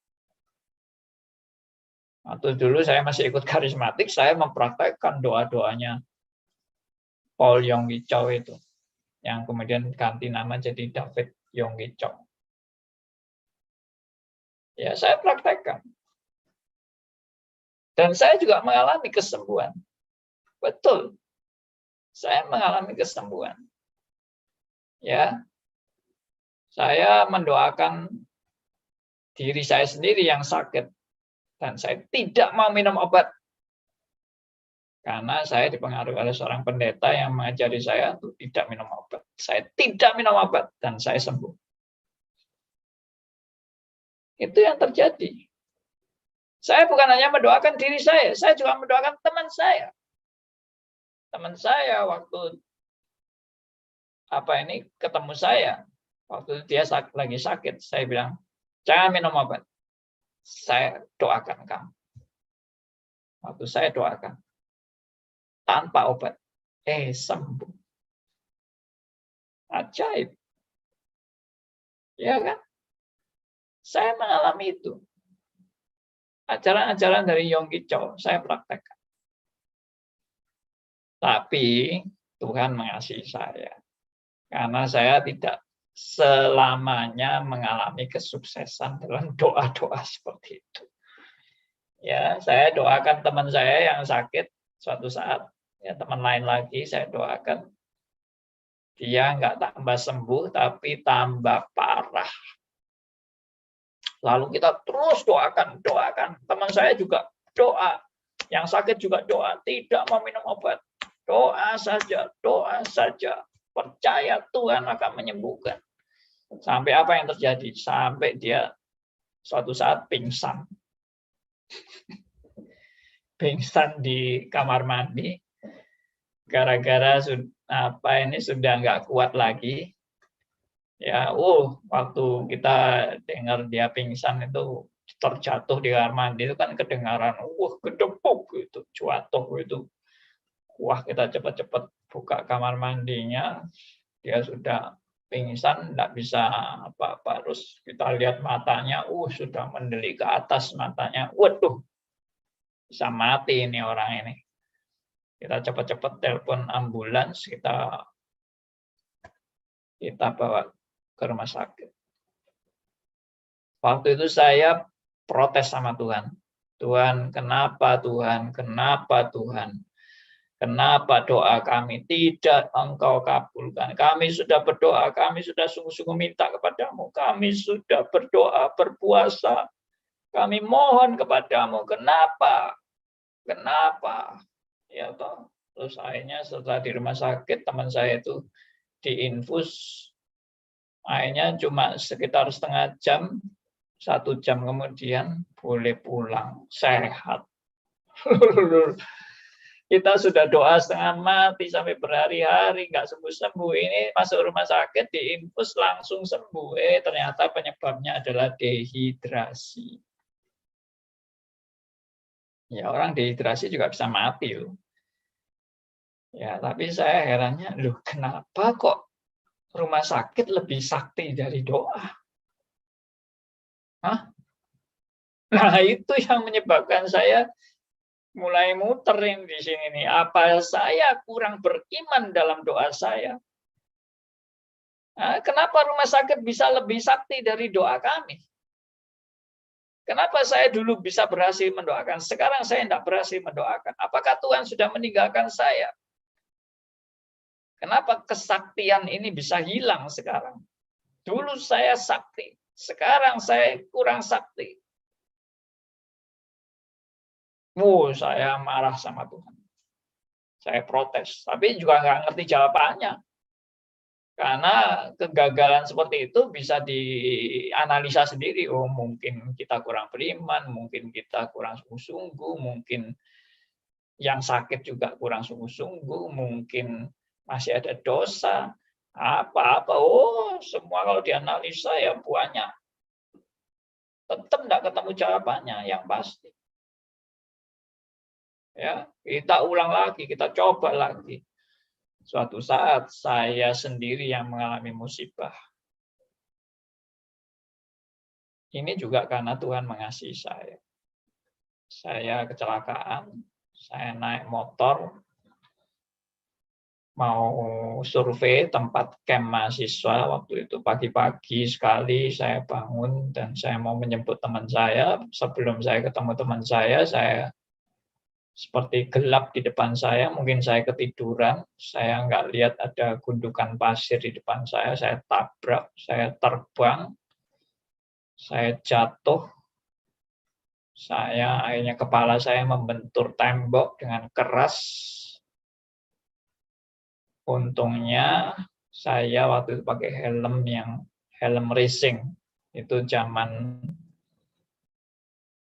Speaker 1: Waktu dulu saya masih ikut karismatik, saya mempraktekkan doa-doanya Paul Yonggi Cho itu, yang kemudian ganti nama jadi David Yonggi Cho. Ya, saya praktekkan. Dan saya juga mengalami kesembuhan. Betul. Saya mengalami kesembuhan. Ya. Saya mendoakan diri saya sendiri yang sakit dan saya tidak mau minum obat. Karena saya dipengaruhi oleh seorang pendeta yang mengajari saya untuk tidak minum obat. Saya tidak minum obat dan saya sembuh. Itu yang terjadi. Saya bukan hanya mendoakan diri saya juga mendoakan teman saya. Teman saya waktu ketemu saya, waktu dia lagi sakit, saya bilang, jangan minum obat. Saya doakan kamu. Waktu saya doakan. tanpa obat. Sembuh. Ajaib. Ya kan? Saya mengalami itu. Ajaran-ajaran dari Yonggi Cho saya praktekkan. Tapi Tuhan mengasihi saya. Karena saya tidak selamanya mengalami kesuksesan dalam doa-doa seperti itu. Ya, saya doakan teman saya yang sakit suatu saat, ya teman lain lagi saya doakan dia nggak tambah sembuh tapi tambah parah. Lalu kita terus doakan. Teman saya juga doa, yang sakit juga doa, tidak mau minum obat. Doa saja. Percaya Tuhan akan menyembuhkan. Sampai apa yang terjadi? Sampai dia suatu saat pingsan. Pingsan di kamar mandi gara-gara sudah nggak kuat lagi. Ya, waktu kita dengar dia pingsan itu terjatuh di kamar mandi itu kan kedengaran, gedebuk gitu, jatuh gitu. Wah, kita cepat-cepat buka kamar mandinya, dia sudah pingsan, tidak bisa apa-apa. Terus kita lihat matanya, sudah mendelik ke atas matanya. Waduh, bisa mati ini orang ini. Kita cepat-cepat telepon ambulans, kita bawa ke rumah sakit. Waktu itu saya protes sama Tuhan. Tuhan, kenapa Tuhan? Kenapa Tuhan? Kenapa doa kami tidak Engkau kabulkan? Kami sudah berdoa, kami sudah sungguh-sungguh minta kepadamu. Kami sudah berdoa, berpuasa. Kami mohon kepadamu. Kenapa? Kenapa? Ya toh. Terus akhirnya setelah di rumah sakit, teman saya itu diinfus. Akhirnya cuma sekitar setengah jam, 1 jam kemudian boleh pulang sehat. Kita sudah doa setengah mati sampai berhari-hari nggak sembuh-sembuh. Ini masuk rumah sakit, diinfus langsung sembuh. Ternyata penyebabnya adalah dehidrasi. Ya, orang dehidrasi juga bisa mati loh. Ya, tapi saya herannya, kenapa kok rumah sakit lebih sakti dari doa? Nah, itu yang menyebabkan saya mulai muterin di sini nih. Apa saya kurang beriman dalam doa saya? Kenapa rumah sakit bisa lebih sakti dari doa kami? Kenapa saya dulu bisa berhasil mendoakan, sekarang saya tidak berhasil mendoakan? Apakah Tuhan sudah meninggalkan saya? Kenapa kesaktian ini bisa hilang sekarang? Dulu saya sakti, sekarang saya kurang sakti. Saya marah sama Tuhan. Saya protes, tapi juga nggak ngerti jawabannya. Karena kegagalan seperti itu bisa dianalisa sendiri. Mungkin kita kurang beriman, mungkin kita kurang sungguh-sungguh, mungkin yang sakit juga kurang sungguh-sungguh, mungkin masih ada dosa, apa-apa. Semua kalau dianalisa ya banyak. Tetap nggak ketemu jawabannya yang pasti. Ya, kita ulang lagi, kita coba lagi. Suatu saat saya sendiri yang mengalami musibah. Ini juga karena Tuhan mengasihi saya. Saya kecelakaan, saya naik motor, mau survei tempat camp mahasiswa. Waktu itu pagi-pagi sekali saya bangun dan saya mau menjemput teman saya. Sebelum saya ketemu teman saya seperti gelap di depan saya, mungkin saya ketiduran, saya nggak lihat ada gundukan pasir di depan saya tabrak, saya terbang, saya jatuh, akhirnya kepala saya membentur tembok dengan keras. Untungnya saya waktu itu pakai helm racing, itu zaman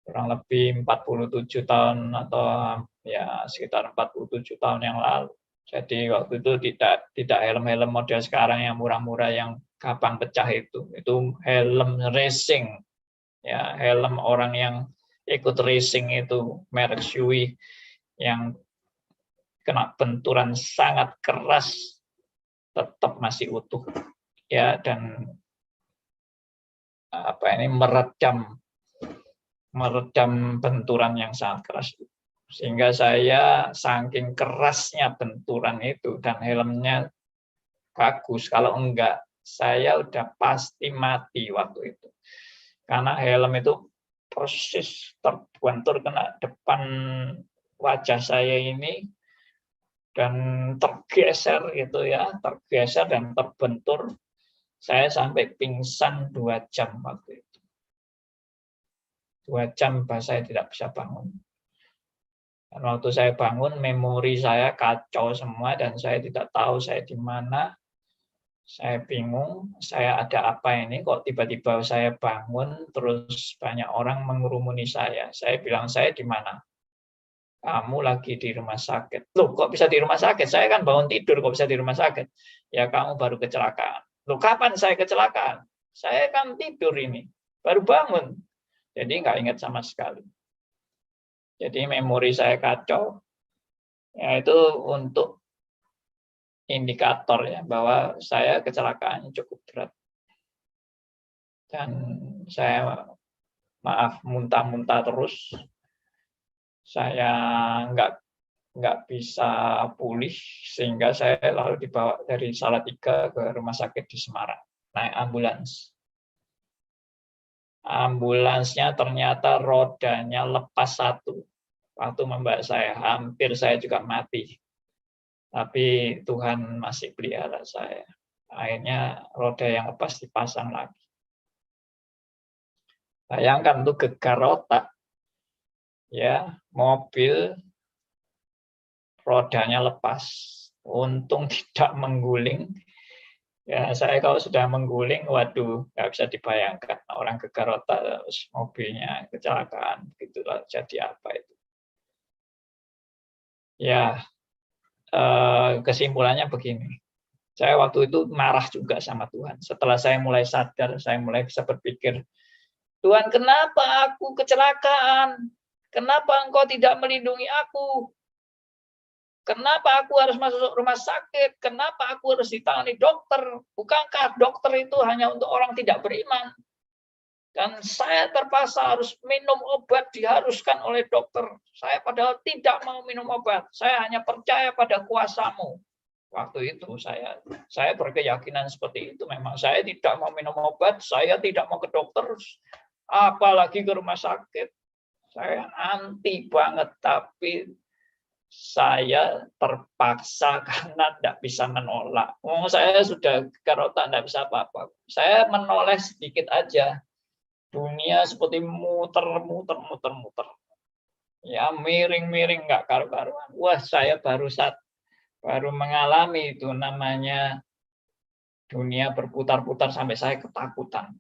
Speaker 1: kurang lebih 47 tahun atau ya sekitar 47 tahun yang lalu. Jadi waktu itu tidak helm-helm model sekarang yang murah-murah yang gampang pecah itu. Itu helm racing. Ya, helm orang yang ikut racing itu merek Shui yang kena benturan sangat keras tetap masih utuh, ya, dan meredam benturan yang sangat keras. Sehingga saya saking kerasnya benturan itu, dan helmnya bagus, kalau enggak saya udah pasti mati waktu itu. Karena helm itu persis terbentur kena depan wajah saya ini, dan tergeser gitu ya, tergeser dan terbentur. Saya sampai pingsan 2 jam waktu itu. 2 jam saya tidak bisa bangun. Dan waktu saya bangun, memori saya kacau semua dan saya tidak tahu saya di mana. Saya bingung, saya ada apa ini? Kok tiba-tiba saya bangun, terus banyak orang mengurumuni saya. Saya bilang, saya di mana? Kamu lagi di rumah sakit. Loh, kok bisa di rumah sakit? Saya kan bangun tidur, kok bisa di rumah sakit? Ya, kamu baru kecelakaan. Loh, kapan saya kecelakaan? Saya kan tidur ini, baru bangun. Jadi nggak ingat sama sekali. Jadi memori saya kacau. Ya, itu untuk indikator ya bahwa saya kecelakaan cukup berat. Dan saya, maaf, muntah-muntah terus. Saya nggak bisa pulih, sehingga saya lalu dibawa dari Salatiga ke rumah sakit di Semarang, naik ambulans. Ambulansnya ternyata rodanya lepas satu. Waktu membawa saya, hampir saya juga mati. Tapi Tuhan masih pelihara saya. Akhirnya roda yang lepas dipasang lagi. Bayangkan tuh gegar otak. Ya, mobil rodanya lepas. Untung tidak mengguling. Ya, saya kalau sudah mengguling, waduh, nggak bisa dibayangkan. Orang gegar otak, terus mobilnya kecelakaan. Begitulah jadi apa itu. Ya, kesimpulannya begini. Saya waktu itu marah juga sama Tuhan. Setelah saya mulai sadar, saya mulai bisa berpikir, Tuhan, kenapa aku kecelakaan? Kenapa Engkau tidak melindungi aku? Kenapa aku harus masuk rumah sakit? Kenapa aku harus ditangani dokter? Bukankah dokter itu hanya untuk orang tidak beriman? Dan saya terpaksa harus minum obat diharuskan oleh dokter. Saya padahal tidak mau minum obat. Saya hanya percaya pada kuasa-Mu. Waktu itu saya berkeyakinan seperti itu. Memang saya tidak mau minum obat, saya tidak mau ke dokter, apalagi ke rumah sakit. Saya anti banget, tapi saya terpaksa karena tidak bisa menolak. Saya sudah karota, tidak bisa apa-apa. Saya menoleh sedikit aja. Dunia seperti muter. Ya, miring-miring, nggak karu-karuan. Wah, saya baru mengalami itu, namanya dunia berputar-putar sampai saya ketakutan.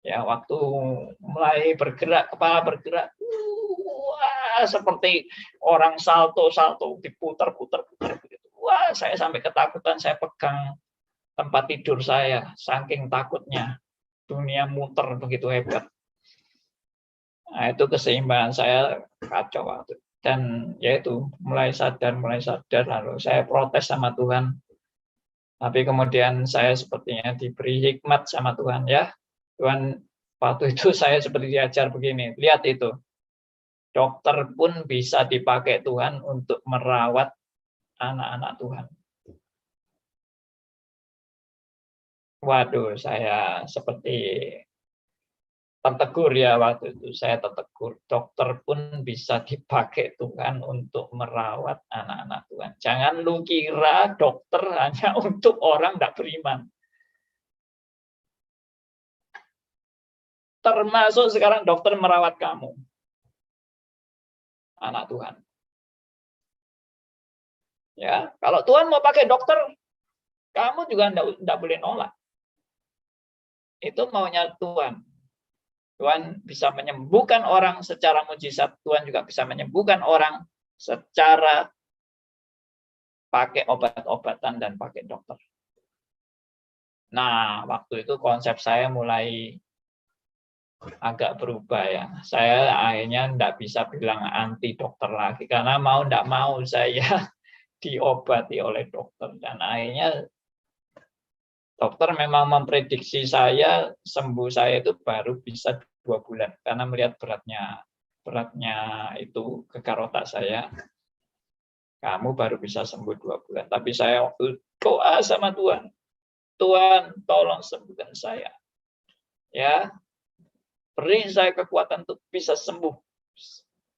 Speaker 1: Ya, waktu mulai bergerak, kepala bergerak, wah, seperti orang salto diputar-putar begitu. Wah, saya sampai ketakutan, saya pegang tempat tidur saya, saking takutnya. Dunia muter begitu hebat. Nah, itu keseimbangan saya kacau waktu. Dan yaitu mulai sadar, lalu saya protes sama Tuhan. Tapi kemudian saya sepertinya diberi hikmat sama Tuhan, ya. Tuhan, waktu itu saya seperti diajar begini, lihat itu. Dokter pun bisa dipakai Tuhan untuk merawat anak-anak Tuhan. Waduh, saya seperti tertegur ya waktu itu. Saya tertegur. Dokter pun bisa dipakai Tuhan untuk merawat anak-anak Tuhan. Jangan lu kira dokter hanya untuk orang tidak beriman. Termasuk sekarang dokter merawat kamu. Anak Tuhan. Ya, kalau Tuhan mau pakai dokter, kamu juga tidak boleh nolak. Itu maunya Tuhan. Tuhan bisa menyembuhkan orang secara mujizat. Tuhan juga bisa menyembuhkan orang secara pakai obat-obatan dan pakai dokter. Nah, waktu itu konsep saya mulai agak berubah ya. Saya akhirnya tidak bisa bilang anti dokter lagi, karena mau tidak mau saya diobati oleh dokter. Dan akhirnya dokter memang memprediksi saya sembuh saya itu baru bisa 2 bulan, karena melihat beratnya itu gegar otak saya. Kamu baru bisa sembuh 2 bulan. Tapi saya waktu doa sama Tuhan, Tuhan tolong sembuhkan saya. Ya, beri saya kekuatan untuk bisa sembuh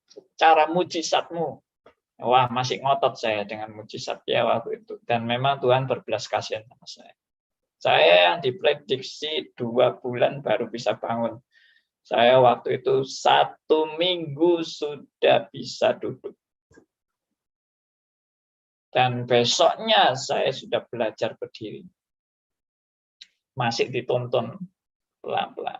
Speaker 1: secara mujizat-Mu. Wah, masih ngotot saya dengan mujizat ya waktu itu. Dan memang Tuhan berbelas kasihan sama saya. Saya yang diprediksi 2 bulan baru bisa bangun. Saya waktu itu 1 minggu sudah bisa duduk. Dan besoknya saya sudah belajar berdiri. Masih dituntun pelan-pelan.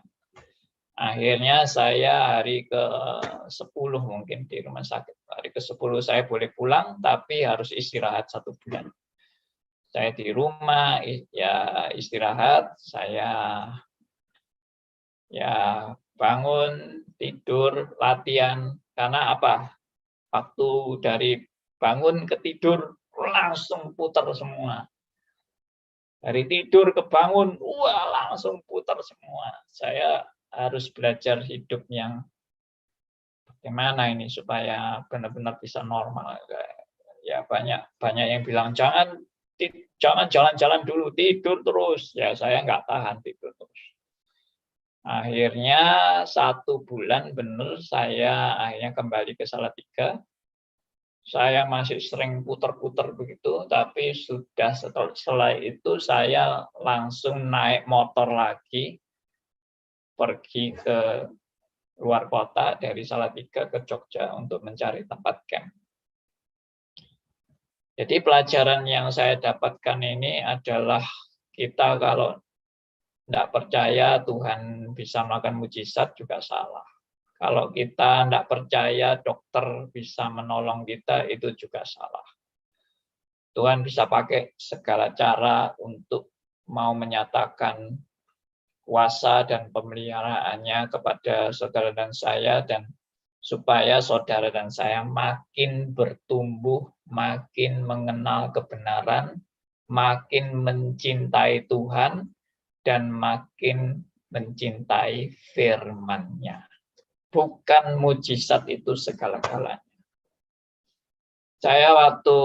Speaker 1: Akhirnya saya hari ke-10 mungkin di rumah sakit. Hari ke-10 saya boleh pulang, tapi harus istirahat 1 bulan. Saya di rumah, ya istirahat, saya ya bangun, tidur, latihan. Karena apa? Waktu dari bangun ke tidur, langsung putar semua. Dari tidur ke bangun, wah langsung putar semua. Saya harus belajar hidup yang bagaimana ini supaya benar-benar bisa normal. Ya banyak yang bilang jangan jalan-jalan dulu, tidur terus. Ya saya nggak tahan tidur terus. Akhirnya 1 bulan benar saya akhirnya kembali ke Salatiga. Saya masih sering putar-putar begitu, tapi sudah setelah itu saya langsung naik motor lagi, pergi ke luar kota dari Salatiga ke Jogja untuk mencari tempat camp. Jadi pelajaran yang saya dapatkan ini adalah kita kalau tidak percaya Tuhan bisa melakukan mujizat juga salah. Kalau kita tidak percaya dokter bisa menolong kita, itu juga salah. Tuhan bisa pakai segala cara untuk mau menyatakan kuasa dan pemeliharaannya kepada saudara dan saya, dan supaya saudara dan saya makin bertumbuh, makin mengenal kebenaran, makin mencintai Tuhan, dan makin mencintai firman-Nya. Bukan mujizat itu segala-galanya. Saya waktu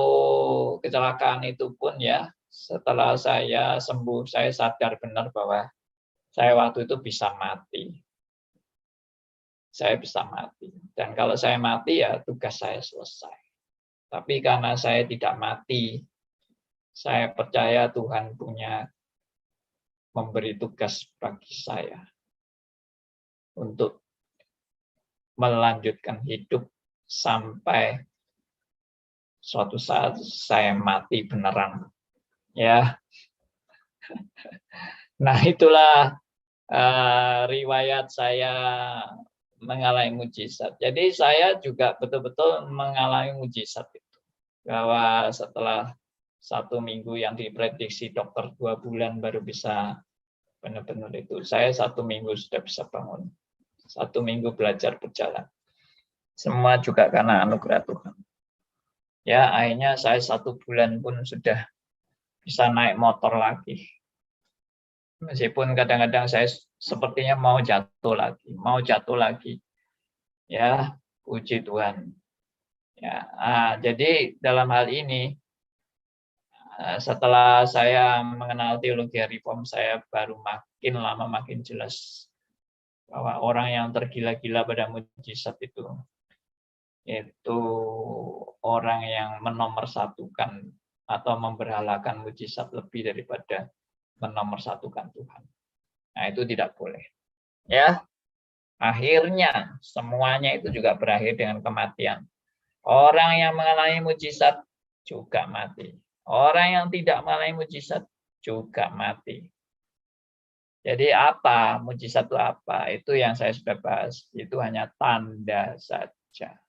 Speaker 1: kecelakaan itu pun ya, setelah saya sembuh, saya sadar benar bahwa saya waktu itu bisa mati. Saya bisa mati. Dan kalau saya mati ya tugas saya selesai. Tapi karena saya tidak mati, saya percaya Tuhan punya memberi tugas bagi saya untuk melanjutkan hidup sampai suatu saat saya mati beneran. Ya. Nah, itulah riwayat saya mengalami mujizat. Jadi saya juga betul-betul mengalami mujizat itu. Bahwa setelah 1 minggu yang diprediksi dokter 2 bulan baru bisa benar-benar itu. Saya 1 minggu sudah bisa bangun. 1 minggu belajar berjalan. Semua juga karena anugerah Tuhan. Ya, akhirnya saya 1 bulan pun sudah bisa naik motor lagi. Meskipun kadang-kadang saya sepertinya mau jatuh lagi. Ya, puji Tuhan. Ya, jadi dalam hal ini setelah saya mengenal teologi reform, saya baru makin lama makin jelas bahwa orang yang tergila-gila pada mujizat itu orang yang menomorsatukan atau memberhalakan mujizat lebih daripada menomorsatukan Tuhan. Nah, itu tidak boleh. Ya, akhirnya semuanya itu juga berakhir dengan kematian. Orang yang mengalami mujizat juga mati. Orang yang tidak mengalami mujizat juga mati. Jadi apa? Mujizat itu apa? Itu yang saya sudah bahas. Itu hanya tanda saja.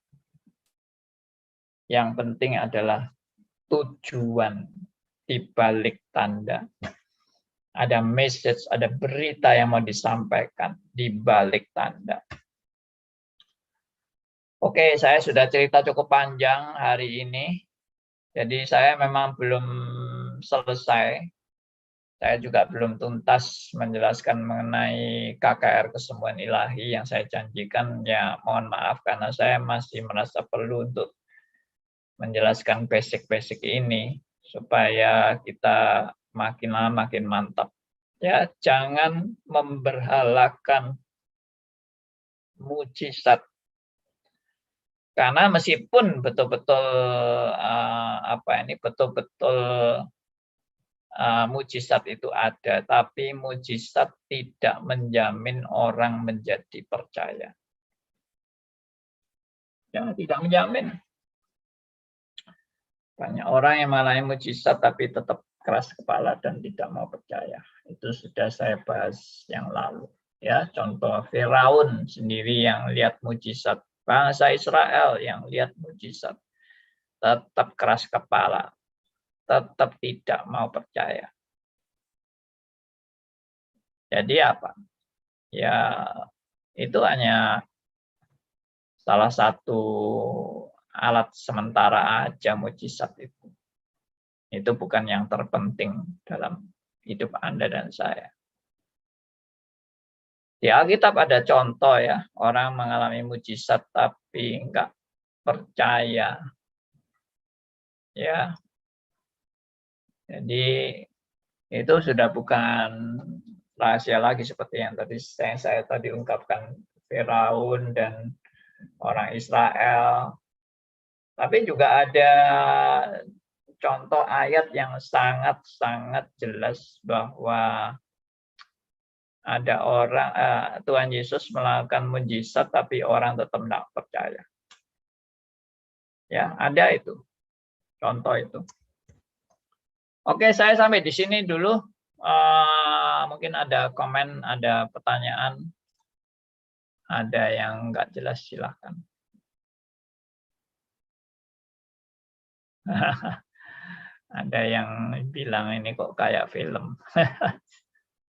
Speaker 1: Yang penting adalah tujuan di balik tanda. Ada message, ada berita yang mau disampaikan. di balik tanda. Oke, saya sudah cerita cukup panjang hari ini. Jadi saya memang belum selesai. Saya juga belum tuntas menjelaskan mengenai KKR kesembuhan ilahi yang saya janjikan. Ya, mohon maaf karena saya masih merasa perlu untuk menjelaskan basic-basic ini supaya kita makin lama makin mantap. Ya, jangan memberhalakan mujizat. Karena meskipun betul-betul betul-betul mujizat itu ada, tapi mujizat tidak menjamin orang menjadi percaya. Ya, tidak menjamin. Banyak orang yang mengalami mujizat tapi tetap keras kepala dan tidak mau percaya. Itu sudah saya bahas yang lalu. Ya, contoh Firaun sendiri yang lihat mujizat, bangsa Israel yang lihat mujizat, tetap keras kepala, tetap tidak mau percaya. Jadi apa? Ya, itu hanya salah satu alat sementara aja mujizat itu. Itu bukan yang terpenting dalam hidup Anda dan saya. Di Alkitab ada contoh ya, orang mengalami mujizat tapi enggak percaya. Ya. Jadi itu sudah bukan rahasia lagi seperti yang tadi saya tadi ungkapkan, Firaun dan orang Israel. Tapi juga ada contoh ayat yang sangat-sangat jelas bahwa ada orang, Tuhan Yesus melakukan mujizat tapi orang tetap tidak percaya. Ya, ada itu. Contoh itu. Oke, saya sampai di sini dulu. Mungkin ada komen, ada pertanyaan. Ada yang nggak jelas, silahkan. Ada yang bilang ini kok kayak film.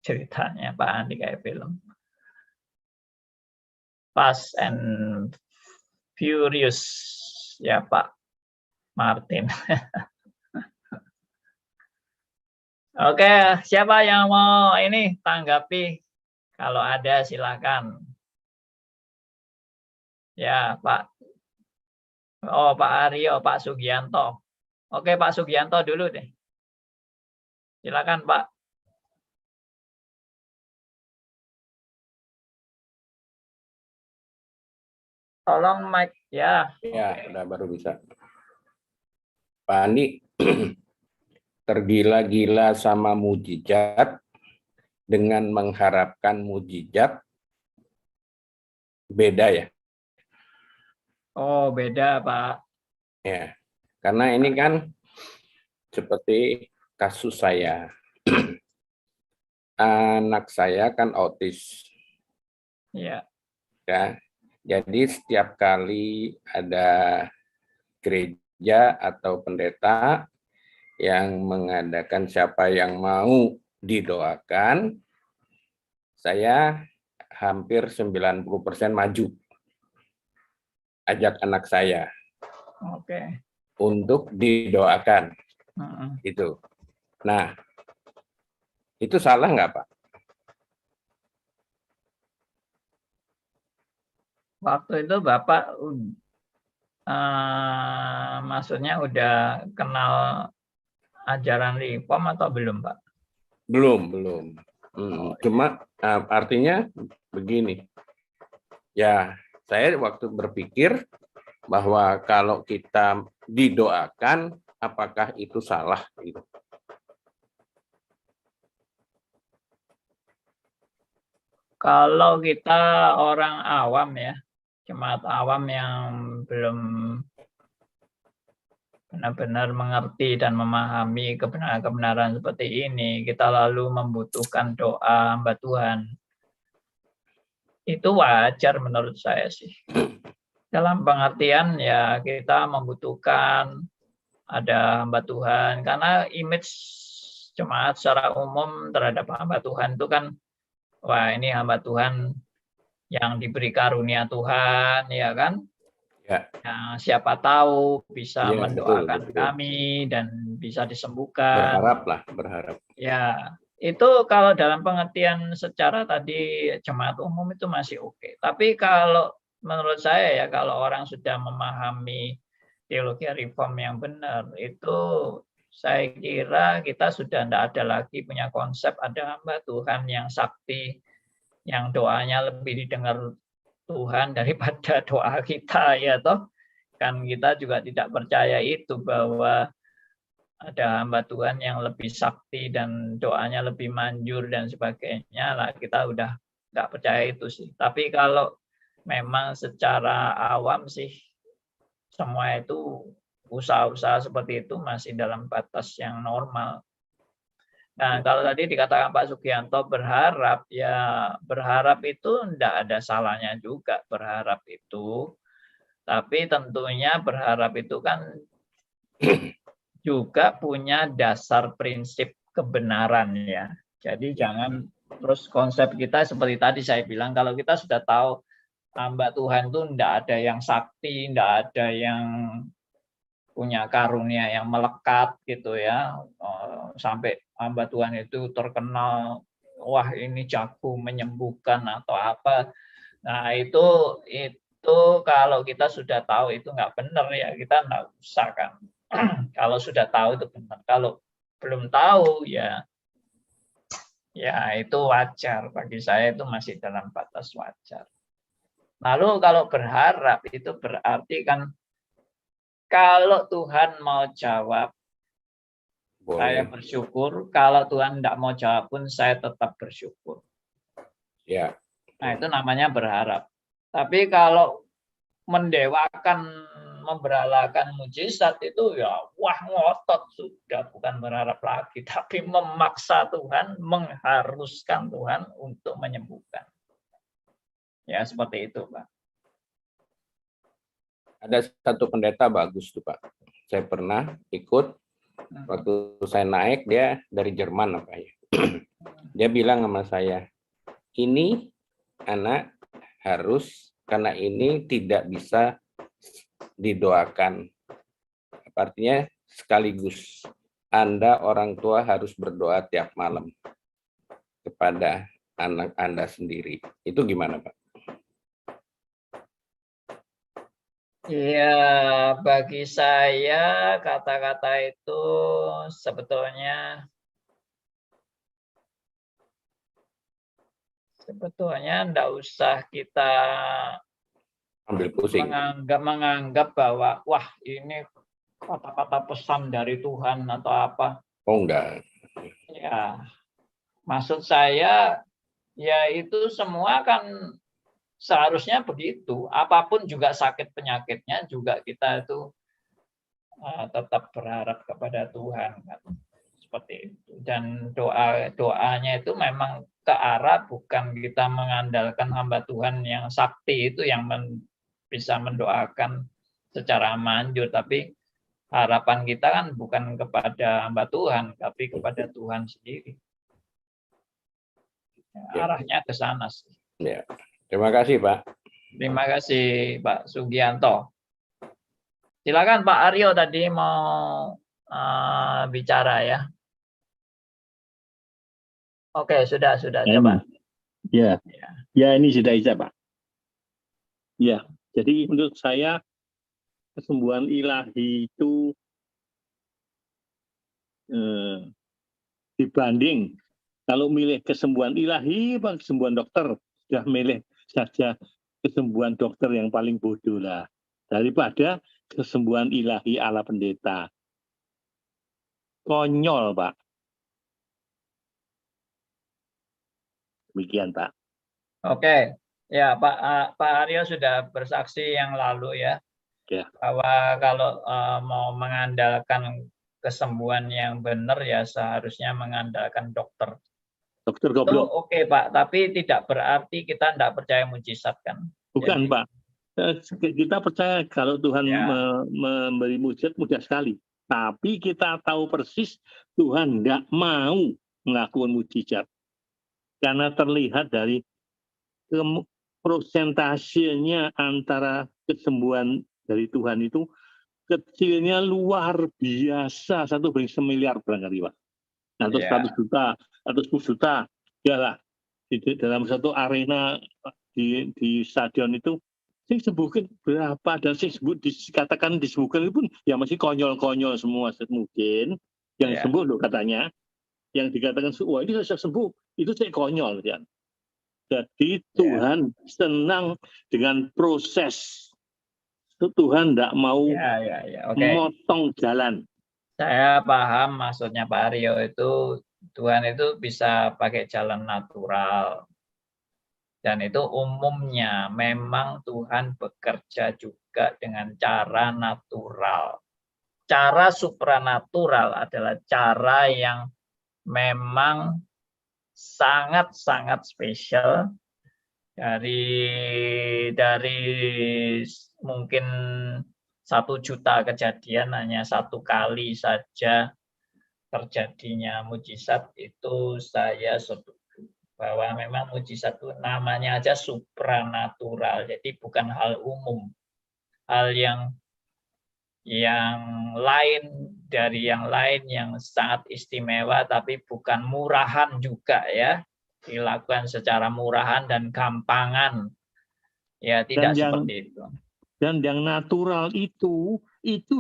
Speaker 1: Ceritanya Pak Andi kayak film. Fast and Furious. Ya Pak Martin. Oke, siapa yang mau ini tanggapi? Kalau ada silakan. Ya Pak. Oh Pak Aryo, Pak Sugianto. Oke Pak Sugianto dulu deh. Silakan Pak. Tolong mic ya.
Speaker 2: Ya, udah baru bisa. Pak Andi, tergila-gila sama mujizat dengan mengharapkan mujizat beda ya?
Speaker 1: Oh, beda Pak.
Speaker 2: Ya, karena ini kan seperti kasus saya. Anak saya kan autis.
Speaker 1: Ya.
Speaker 2: Ya. Jadi setiap kali ada gereja atau pendeta yang mengadakan siapa yang mau didoakan, saya hampir 90% maju. Ajak anak saya.
Speaker 1: Oke.
Speaker 2: Untuk didoakan. Itu. Nah, itu salah nggak, Pak?
Speaker 1: Waktu itu Bapak maksudnya udah kenal ajaran Reform atau belum, Pak?
Speaker 2: Belum. Cuma artinya begini. Ya, saya waktu berpikir bahwa kalau kita didoakan, apakah itu salah? Gitu.
Speaker 1: Kalau kita orang awam ya, jemaat awam yang belum benar-benar mengerti dan memahami kebenaran-kebenaran seperti ini, kita lalu membutuhkan doa hamba Tuhan. Itu wajar menurut saya sih. Dalam pengertian ya kita membutuhkan ada hamba Tuhan, karena image jemaat secara umum terhadap hamba Tuhan itu kan, wah ini hamba Tuhan yang diberi karunia Tuhan, ya kan?
Speaker 2: Ya,
Speaker 1: Nah, siapa tahu bisa
Speaker 2: iya betul,
Speaker 1: mendoakan
Speaker 2: betul.
Speaker 1: kami dan bisa disembuhkan.
Speaker 2: Berharap lah, berharap.
Speaker 1: Ya, itu kalau dalam pengertian secara tadi jemaat umum itu masih oke. Tapi kalau menurut saya ya, kalau orang sudah memahami teologi reform yang benar, itu saya kira kita sudah tidak ada lagi punya konsep ada hamba Tuhan yang sakti, yang doanya lebih didengar Tuhan daripada doa kita, ya toh. Kan kita juga tidak percaya itu, bahwa ada hamba Tuhan yang lebih sakti dan doanya lebih manjur dan sebagainya lah, kita udah nggak percaya itu sih. Tapi kalau memang secara awam sih, semua itu usaha-usaha seperti itu masih dalam batas yang normal. Nah, kalau tadi dikatakan Pak Sugianto berharap, ya berharap itu enggak ada salahnya juga berharap itu. Tapi tentunya berharap itu kan juga punya dasar prinsip kebenaran ya. Jadi jangan terus konsep kita seperti tadi saya bilang, kalau kita sudah tahu hamba Tuhan itu enggak ada yang sakti, enggak ada yang punya karunia yang melekat gitu ya, sampai hamba Tuhan itu terkenal, wah ini jago menyembuhkan atau apa. Nah itu kalau kita sudah tahu itu nggak benar ya, kita nggak usah kan. Kalau sudah tahu itu benar, kalau belum tahu ya itu wajar, bagi saya itu masih dalam batas wajar. Lalu kalau berharap itu berarti kan, kalau Tuhan mau jawab, saya
Speaker 2: Boleh.
Speaker 1: bersyukur. Kalau Tuhan tidak mau jawab pun, saya tetap bersyukur.
Speaker 2: Ya.
Speaker 1: Nah, itu namanya berharap. Tapi kalau mendewakan, memberalakan mujizat itu ya, wah ngotot sudah, bukan berharap lagi, tapi memaksa Tuhan, mengharuskan Tuhan untuk menyembuhkan. Ya, seperti itu, Pak.
Speaker 2: Ada satu pendeta bagus tuh Pak. Saya pernah ikut, waktu saya naik, dia dari Jerman apa ya. Dia bilang sama saya, ini anak harus, karena ini tidak bisa didoakan. Artinya sekaligus Anda orang tua harus berdoa tiap malam kepada anak Anda sendiri. Itu gimana Pak?
Speaker 1: Ya, bagi saya kata-kata itu sebetulnya enggak usah kita
Speaker 2: Ambil pusing.
Speaker 1: menganggap bahwa wah ini kata-kata pesan dari Tuhan atau apa.
Speaker 2: Oh enggak.
Speaker 1: Ya, maksud saya ya itu semua kan seharusnya begitu. Apapun juga sakit penyakitnya juga kita itu tetap berharap kepada Tuhan kan. Seperti itu. Dan doanya itu memang ke arah bukan kita mengandalkan hamba Tuhan yang sakti itu yang bisa mendoakan secara manjur, tapi harapan kita kan bukan kepada hamba Tuhan, tapi kepada Tuhan sendiri. Arahnya ke sana sih.
Speaker 2: Ya. Terima kasih Pak.
Speaker 1: Terima kasih Pak Sugianto. Silakan Pak Aryo tadi mau bicara ya. Oke, sudah coba.
Speaker 3: Ya ini sudah bisa Pak. Ya, jadi menurut saya kesembuhan ilahi itu dibanding kalau milih kesembuhan ilahi apa kesembuhan dokter, sudah milih saja kesembuhan dokter yang paling bodoh lah, daripada kesembuhan ilahi ala pendeta. Konyol Pak. Demikian Pak.
Speaker 1: Oke, ya Pak Aryo sudah bersaksi yang lalu ya, bahwa kalau mau mengandalkan kesembuhan yang benar ya seharusnya mengandalkan dokter.
Speaker 3: Dokter
Speaker 1: Itu
Speaker 3: goblok.
Speaker 1: oke Pak, tapi tidak berarti kita tidak percaya mujizat kan?
Speaker 3: Bukan. Jadi, Pak, kita percaya kalau Tuhan memberi mujizat mudah sekali. Tapi kita tahu persis Tuhan tidak mau melakukan mujizat. Karena terlihat dari prosentasenya antara kesembuhan dari Tuhan itu kecilnya luar biasa, 1/1.000.000.000 barangkali Pak. Atau 100 juta, atau 10 juta, ya lah. Di dalam satu arena di stadion itu, sing sembuhkan berapa, dan sing dikatakan disembuhkan itu pun ya masih konyol-konyol semua mungkin. Yang sembuh loh katanya, yang dikatakan wah ini saya sembuh, itu saya konyol ya. Jadi Tuhan senang dengan proses. Tuhan tidak mau memotong jalan.
Speaker 1: Saya paham maksudnya Pak Aryo itu, Tuhan itu bisa pakai jalan natural. Dan itu umumnya memang Tuhan bekerja juga dengan cara natural. Cara supranatural adalah cara yang memang sangat-sangat spesial dari mungkin 1 juta kejadian hanya 1 kali saja terjadinya mujizat, itu saya setuju bahwa memang mujizat itu namanya aja supranatural, jadi bukan hal umum, hal yang lain dari yang lain yang sangat istimewa, tapi bukan murahan juga ya, dilakukan secara murahan dan gampangan ya, tidak seperti itu.
Speaker 3: Dan yang natural itu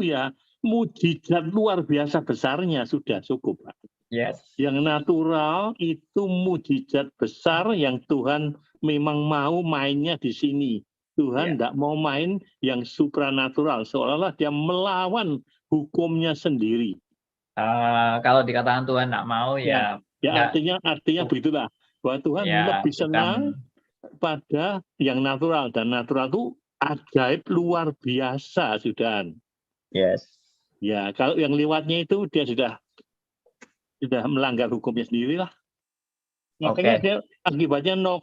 Speaker 3: ya mujizat luar biasa besarnya sudah cukup Pak.
Speaker 1: Yes.
Speaker 3: Yang natural itu mujizat besar yang Tuhan memang mau mainnya di sini. Tuhan tidak mau main yang supranatural, seolah-olah dia melawan hukumnya sendiri.
Speaker 1: Kalau dikatakan Tuhan tidak mau ya
Speaker 3: artinya begitulah, bahwa Tuhan lebih senang pada yang natural, dan natural itu ajaib luar biasa sudah.
Speaker 1: Yes.
Speaker 3: Ya, kalau yang lewatnya itu dia sudah melanggar hukumnya sendiri lah. Makanya dia akibatnya 0,0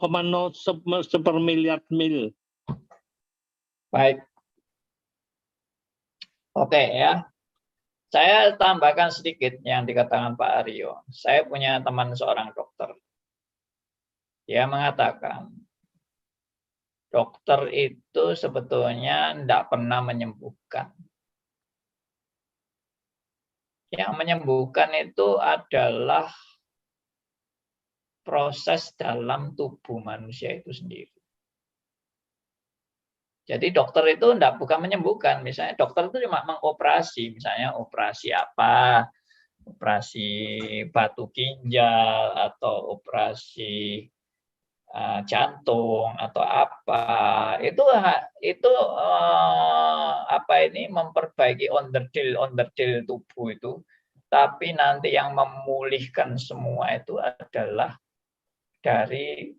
Speaker 3: sepermiliar mil.
Speaker 1: Baik. Oke ya. Saya tambahkan sedikit yang dikatakan Pak Aryo. Saya punya teman seorang dokter. Dia mengatakan, dokter itu sebetulnya tidak pernah menyembuhkan. Yang menyembuhkan itu adalah proses dalam tubuh manusia itu sendiri. Jadi dokter itu bukan menyembuhkan. Misalnya dokter itu cuma mengoperasi. Misalnya operasi apa, operasi batu ginjal, atau operasi jantung atau apa, itu memperbaiki onderdil tubuh itu, tapi nanti yang memulihkan semua itu adalah dari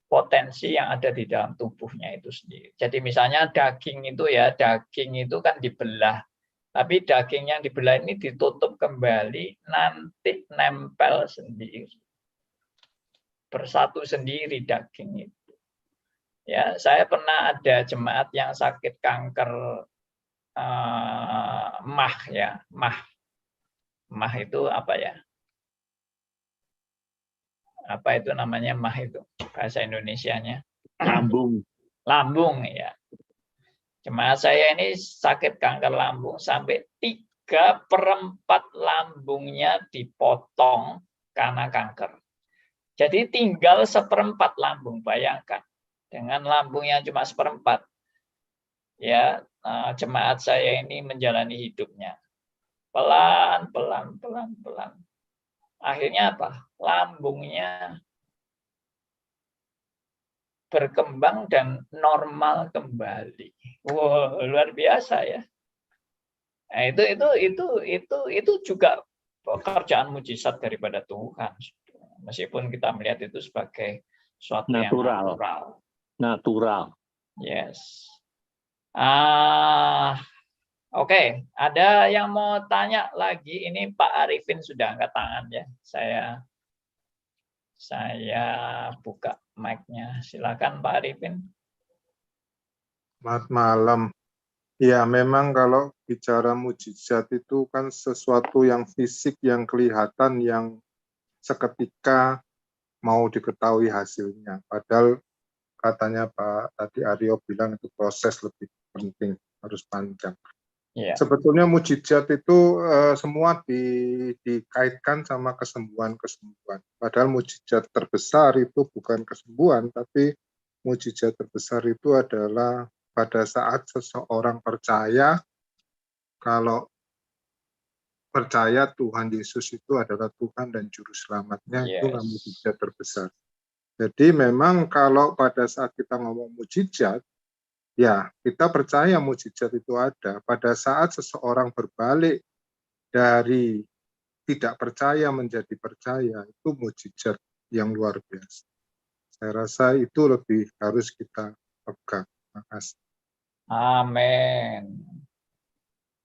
Speaker 1: potensi yang ada di dalam tubuhnya itu sendiri. Jadi misalnya daging itu kan dibelah, tapi daging yang dibelah ini ditutup kembali, nanti nempel sendiri. Bersatu sendiri daging itu. Ya, saya pernah ada jemaat yang sakit kanker mah ya, mah itu apa ya? Apa itu namanya mah itu bahasa Indonesianya? Lambung ya. Jemaat saya ini sakit kanker lambung sampai 3/4 lambungnya dipotong karena kanker. Jadi tinggal 1/4 lambung, bayangkan. Dengan lambung yang cuma 1/4. Ya, jemaat saya ini menjalani hidupnya. Pelan. Akhirnya apa? Lambungnya berkembang dan normal kembali. Wow, luar biasa ya. Nah, itu juga pekerjaan mujizat daripada Tuhan. Meskipun kita melihat itu sebagai suatu yang
Speaker 3: natural.
Speaker 1: Yes. Oke. Ada yang mau tanya lagi? Ini Pak Arifin sudah angkat tangan ya. Saya buka mic-nya. Silakan Pak Arifin.
Speaker 4: Selamat malam. Ya, memang kalau bicara mujizat itu kan sesuatu yang fisik, yang kelihatan, yang seketika mau diketahui hasilnya. Padahal katanya Pak tadi Aryo bilang itu proses lebih penting, harus panjang.
Speaker 1: Ya.
Speaker 4: Sebetulnya mujizat itu semua dikaitkan sama kesembuhan-kesembuhan. Padahal mujizat terbesar itu bukan kesembuhan, tapi mujizat terbesar itu adalah pada saat seseorang percaya kalau percaya Tuhan Yesus itu adalah Tuhan dan Juru Selamatnya, itulah mujizat terbesar. Jadi memang kalau pada saat kita ngomong mujizat, ya kita percaya mujizat itu ada. Pada saat seseorang berbalik dari tidak percaya menjadi percaya, itu mujizat yang luar biasa. Saya rasa itu lebih harus kita pegang. Terima kasih.
Speaker 1: Amin.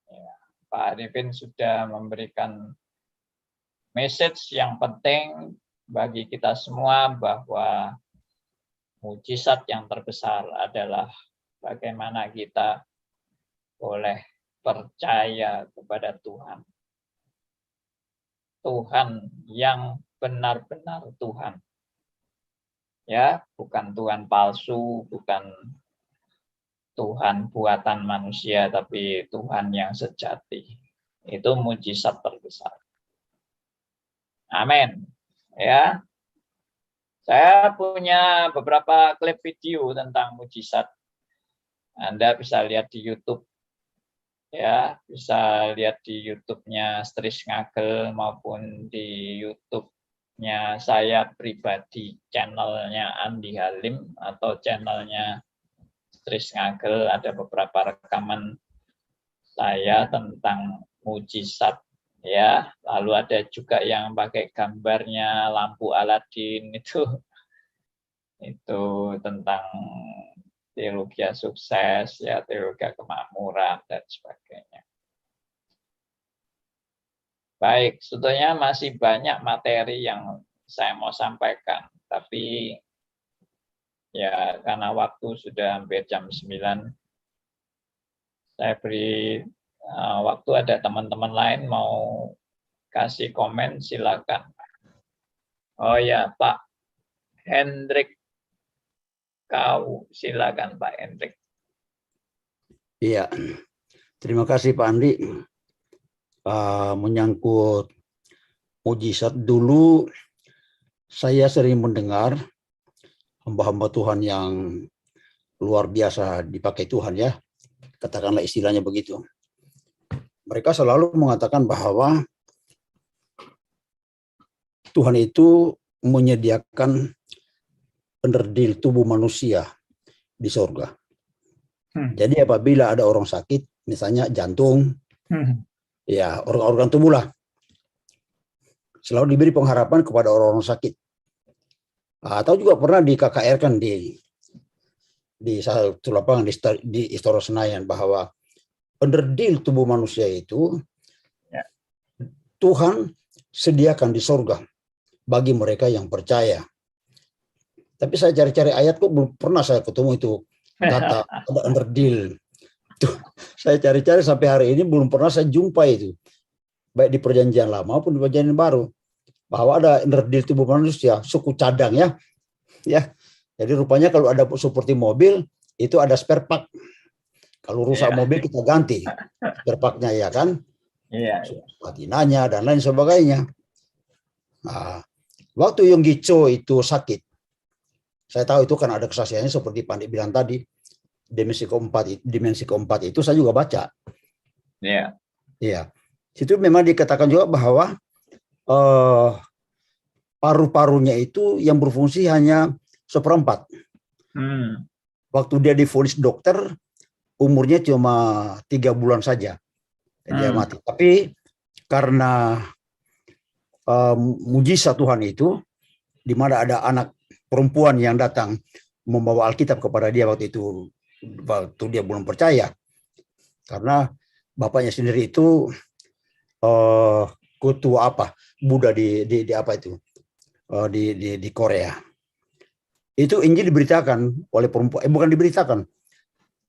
Speaker 1: Ya, Pak Arifin sudah memberikan message yang penting bagi kita semua bahwa mujizat yang terbesar adalah bagaimana kita boleh percaya kepada Tuhan. Tuhan yang benar-benar Tuhan. Ya, bukan Tuhan palsu, bukan Tuhan buatan manusia, tapi Tuhan yang sejati. Itu mujizat terbesar. Amin. Ya. Saya punya beberapa klip video tentang mujizat. Anda bisa lihat di YouTube. Ya, bisa lihat di YouTube-nya Stris Ngagel maupun di YouTube-nya saya pribadi, channelnya Andi Halim atau channelnya Stris Ngagel. Ada beberapa rekaman saya tentang mujizat. Ya, lalu ada juga yang pakai gambarnya lampu Aladin itu tentang teologi sukses, ya teologi kemakmuran dan sebagainya. Baik, sebetulnya masih banyak materi yang saya mau sampaikan, tapi ya karena waktu sudah hampir jam 9, saya beri waktu, ada teman-teman lain mau kasih komen, silakan. Oh ya, Pak Hendrik Kau, silakan Pak Hendrik.
Speaker 5: Iya, terima kasih Pak Andi. Menyangkut mujizat, dulu saya sering mendengar hamba-hamba Tuhan yang luar biasa dipakai Tuhan, ya, katakanlah istilahnya begitu. Mereka selalu mengatakan bahwa Tuhan itu menyediakan penderdil tubuh manusia di surga. Jadi apabila ada orang sakit, misalnya jantung, ya organ-organ tubuh lah, selalu diberi pengharapan kepada orang-orang sakit. Atau juga pernah di KKR kan di satu lapangan di Istora Senayan bahwa penderdil tubuh manusia itu Tuhan sediakan di surga bagi mereka yang percaya. Tapi saya cari-cari ayat kok belum pernah saya ketemu itu kata ada penderdil. Saya cari-cari sampai hari ini belum pernah saya jumpa itu, baik di perjanjian lama maupun di perjanjian baru, bahwa ada penderdil tubuh manusia, suku cadang, ya. Jadi rupanya kalau ada seperti mobil itu ada spare part. Kalau rusak mobil kita ganti spare part-nya, ya kan? Patinanya dan lain sebagainya. Nah, waktu Yonggi Cho itu sakit, saya tahu itu kan ada kesaksiannya seperti Pandit bilang tadi, dimensi keempat itu saya juga baca. Iya. Situ memang dikatakan juga bahwa paru-parunya itu yang berfungsi hanya 1/4. Waktu dia divonis dokter, umurnya cuma 3 bulan saja, dia mati. Tapi karena mujizat Tuhan itu, di mana ada anak perempuan yang datang membawa Alkitab kepada dia waktu dia belum percaya, karena bapaknya sendiri itu ketua Buddha di Korea. Itu Injil diberitakan oleh perempuan, bukan diberitakan,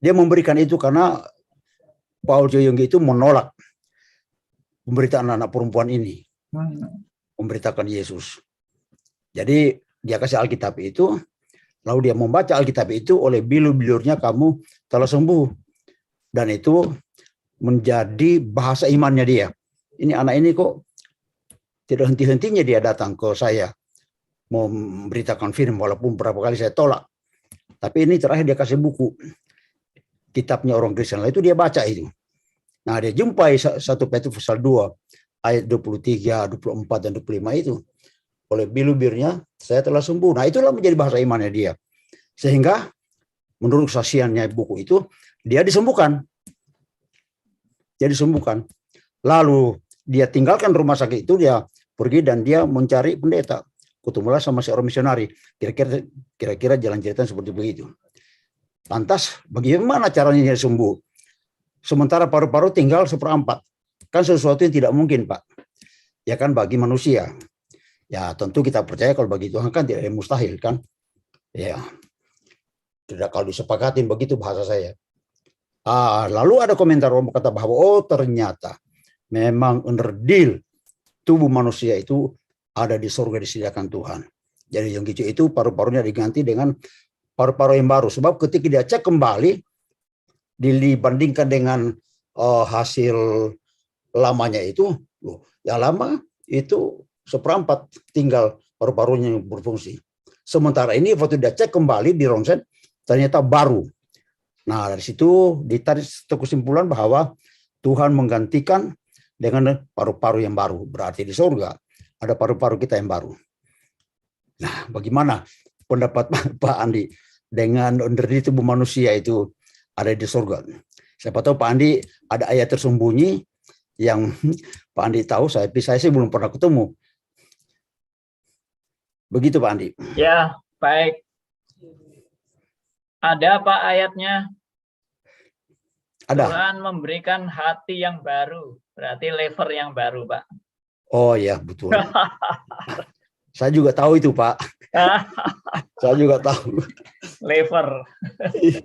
Speaker 5: dia memberikan itu karena Paul Choyonggi itu menolak pemberitaan anak perempuan ini, memberitakan Yesus. Jadi dia kasih Alkitab itu, Lalu dia membaca Alkitab itu, oleh bilur-bilurnya kamu telah sembuh. Dan itu menjadi bahasa imannya dia. Ini anak ini kok tidak henti-hentinya dia datang ke saya mau memberitakan firman, walaupun berapa kali saya tolak. Tapi ini terakhir dia kasih buku kitabnya orang Kristen. Itu dia baca itu. Nah, dia jumpai 1 Petrus pasal 2 ayat 23, 24 dan 25 itu. Oleh bilur-bilurnya saya telah sembuh. Nah, itulah menjadi bahasa imannya dia. Sehingga menurut kesaksiannya buku itu dia disembuhkan. Dia disembuhkan. Lalu dia tinggalkan rumah sakit itu, dia pergi dan dia mencari pendeta. Ketemulah sama seorang misionari. Kira-kira jalan cerita seperti begitu. Lantas bagaimana caranya dia sembuh? Sementara paru-paru tinggal 1/4. Kan sesuatu yang tidak mungkin, Pak. Ya kan, bagi manusia. Ya tentu kita percaya kalau bagi Tuhan kan tidak ada yang mustahil kan. Ya. Tidak kalau disepakatin begitu bahasa saya. Lalu ada komentar orang berkata bahwa ternyata memang under deal tubuh manusia itu ada di surga disediakan Tuhan. Jadi yang gitu itu paru-parunya diganti dengan paru-paru yang baru. Sebab ketika dia cek kembali dibandingkan dengan hasil lamanya itu, yang lama itu 1/4 tinggal paru-parunya yang berfungsi. Sementara ini waktu dia cek kembali di ronsen ternyata baru. Nah, dari situ ditarik kesimpulan bahwa Tuhan menggantikan dengan paru-paru yang baru. Berarti di surga ada paru-paru kita yang baru. Nah, bagaimana pendapat Pak Andi dengan dari tubuh manusia itu ada di surga? Siapa tahu Pak Andi ada ayat tersembunyi yang Pak Andi tahu, saya sih belum pernah ketemu. Begitu Pak Andi.
Speaker 1: Ya, baik. Ada Pak ayatnya?
Speaker 5: Ada.
Speaker 1: Tuhan memberikan hati yang baru, berarti lever yang baru, Pak.
Speaker 5: Oh ya, betul. Saya juga tahu itu, Pak. Saya juga tahu.
Speaker 1: Lever.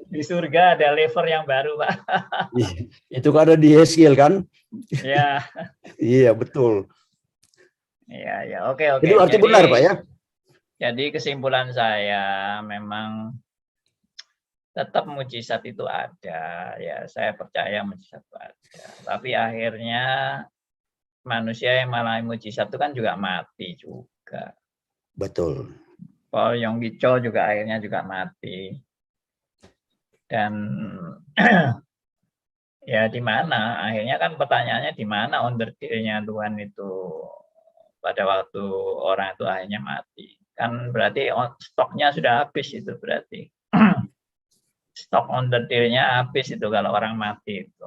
Speaker 1: Di surga ada lever yang baru, Pak.
Speaker 5: Itu kan ada di Yeskiel kan?
Speaker 1: Ya.
Speaker 5: Iya, betul.
Speaker 1: Ya, oke.
Speaker 5: Itu arti benar, Pak ya?
Speaker 1: Jadi kesimpulan saya memang tetap mujizat itu ada, ya saya percaya mujizat itu ada. Tapi akhirnya manusia yang mengalami mujizat itu kan juga mati juga.
Speaker 5: Betul.
Speaker 1: Paul Yonggi Cho juga akhirnya juga mati. Dan ya di mana? Akhirnya kan pertanyaannya di mana onderdilnya Tuhan itu pada waktu orang itu akhirnya mati. Kan berarti stoknya sudah habis itu berarti. Stok onderdilnya habis itu kalau orang mati itu.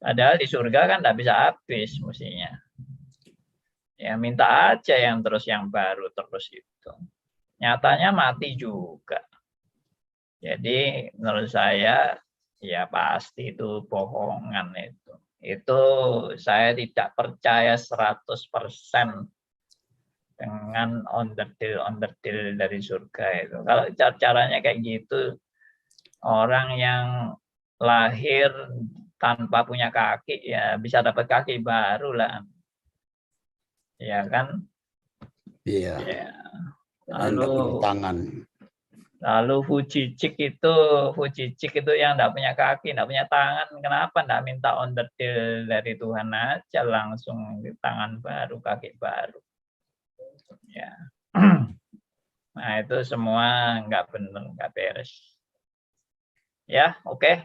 Speaker 1: Padahal di surga kan tidak bisa habis mestinya. Ya minta aja yang terus yang baru terus itu. Nyatanya mati juga. Jadi menurut saya ya pasti itu bohongan itu. Itu saya tidak percaya 100% dengan onderdil dari surga itu. Kalau caranya kayak gitu, orang yang lahir tanpa punya kaki ya bisa dapat kaki baru lah, ya kan?
Speaker 5: Iya.
Speaker 1: Ya. Lalu Fujicik itu yang tidak punya kaki, tidak punya tangan, kenapa tidak minta onderdil dari Tuhan aja langsung di tangan baru, kaki baru? Ya. Nah itu semua nggak benar, nggak beres. Ya, oke.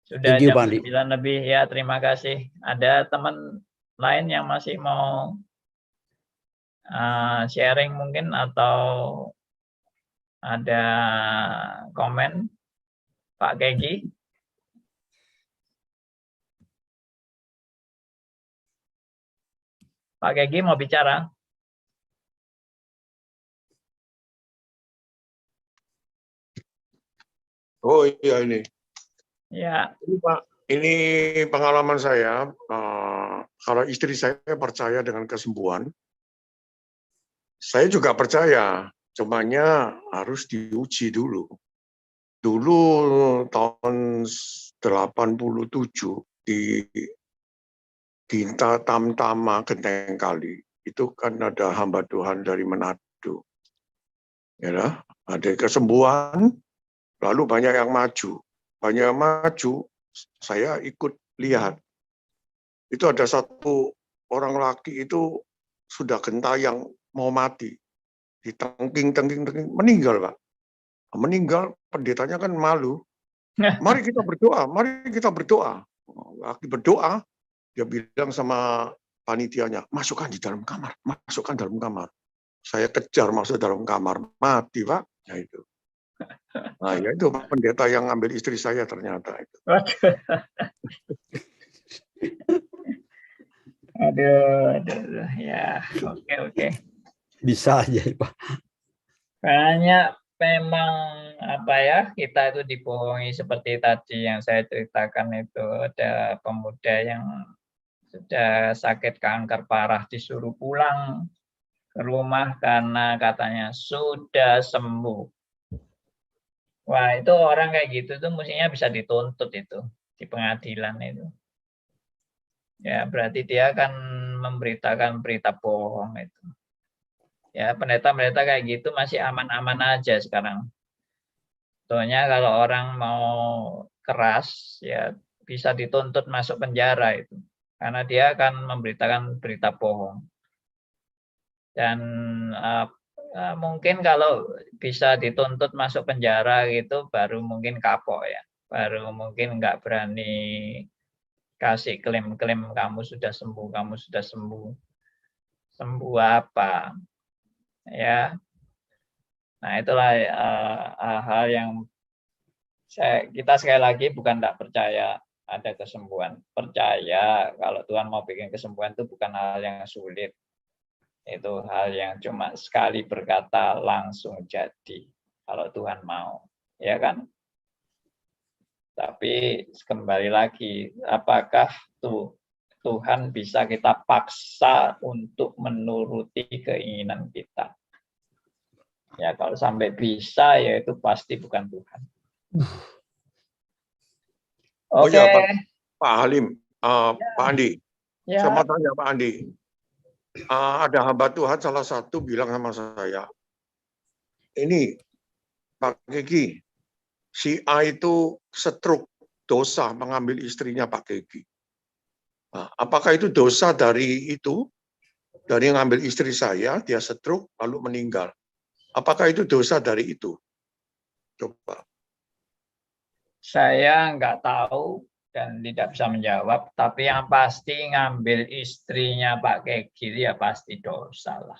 Speaker 1: Sudah jam 9 lebih ya, terima kasih. Ada teman lain yang masih mau sharing mungkin atau ada komen? Pak Gegi? Pak Gegi mau bicara?
Speaker 6: Oh iya ini.
Speaker 1: Ya.
Speaker 6: Ini Pak, ini pengalaman saya. Kalau istri saya percaya dengan kesembuhan, saya juga percaya. Cumanya harus diuji dulu. Dulu tahun 87 di Tamtama Genteng Kali itu kan ada hamba Tuhan dari Manado. Ya, Ada kesembuhan, lalu banyak yang maju. Banyak yang maju, saya ikut lihat. Itu ada satu orang laki itu sudah gentayang mau mati. Ditengking, meninggal, Pak. Meninggal, pendetanya kan malu. Mari kita berdoa, mari kita berdoa. Laki berdoa, dia bilang sama panitianya, masukkan di dalam kamar, masukkan dalam kamar. Saya kejar masuk dalam kamar, mati, Pak. Ya itu. Nah, ya itu pendeta yang ambil istri saya ternyata itu.
Speaker 1: Aduh, ya, oke.
Speaker 5: Bisa aja, Pak.
Speaker 1: Banyak memang apa ya, kita itu dibohongi seperti tadi yang saya ceritakan itu, ada pemuda yang sudah sakit kanker parah disuruh pulang ke rumah karena katanya sudah sembuh. Wah, itu orang kayak gitu tuh mestinya bisa dituntut itu di pengadilan itu. Ya, berarti dia akan memberitakan berita bohong itu. Ya, pendeta-pendeta kayak gitu masih aman-aman aja sekarang. Soalnya kalau orang mau keras, ya bisa dituntut masuk penjara itu. Karena dia akan memberitakan berita bohong. Dan mungkin kalau bisa dituntut masuk penjara gitu, baru mungkin kapok ya. Baru mungkin nggak berani kasih klaim-klaim kamu sudah sembuh, kamu sudah sembuh. Sembuh apa? Ya. Nah, itulah hal yang kita sekali lagi bukan tidak percaya ada kesembuhan. Percaya kalau Tuhan mau bikin kesembuhan itu bukan hal yang sulit. Itu hal yang cuma sekali berkata langsung jadi. Kalau Tuhan mau. Ya kan? Tapi kembali lagi, apakah Tuhan bisa kita paksa untuk menuruti keinginan kita? Ya, kalau sampai bisa, ya itu pasti bukan Tuhan.
Speaker 6: Oh ya, Pak Halim, Pak Andi,
Speaker 1: ya.
Speaker 6: saya mau tanya Pak Andi. Ada hamba Tuhan salah satu bilang sama saya, ini Pak Keki, si A itu setruk dosa mengambil istrinya Pak Keki. Nah, apakah itu dosa dari itu, dari mengambil istri saya, dia setruk lalu meninggal? Apakah itu dosa dari itu? Coba.
Speaker 1: Saya nggak tahu dan tidak bisa menjawab, tapi yang pasti ngambil istrinya Pak Keki ya pasti dosa lah.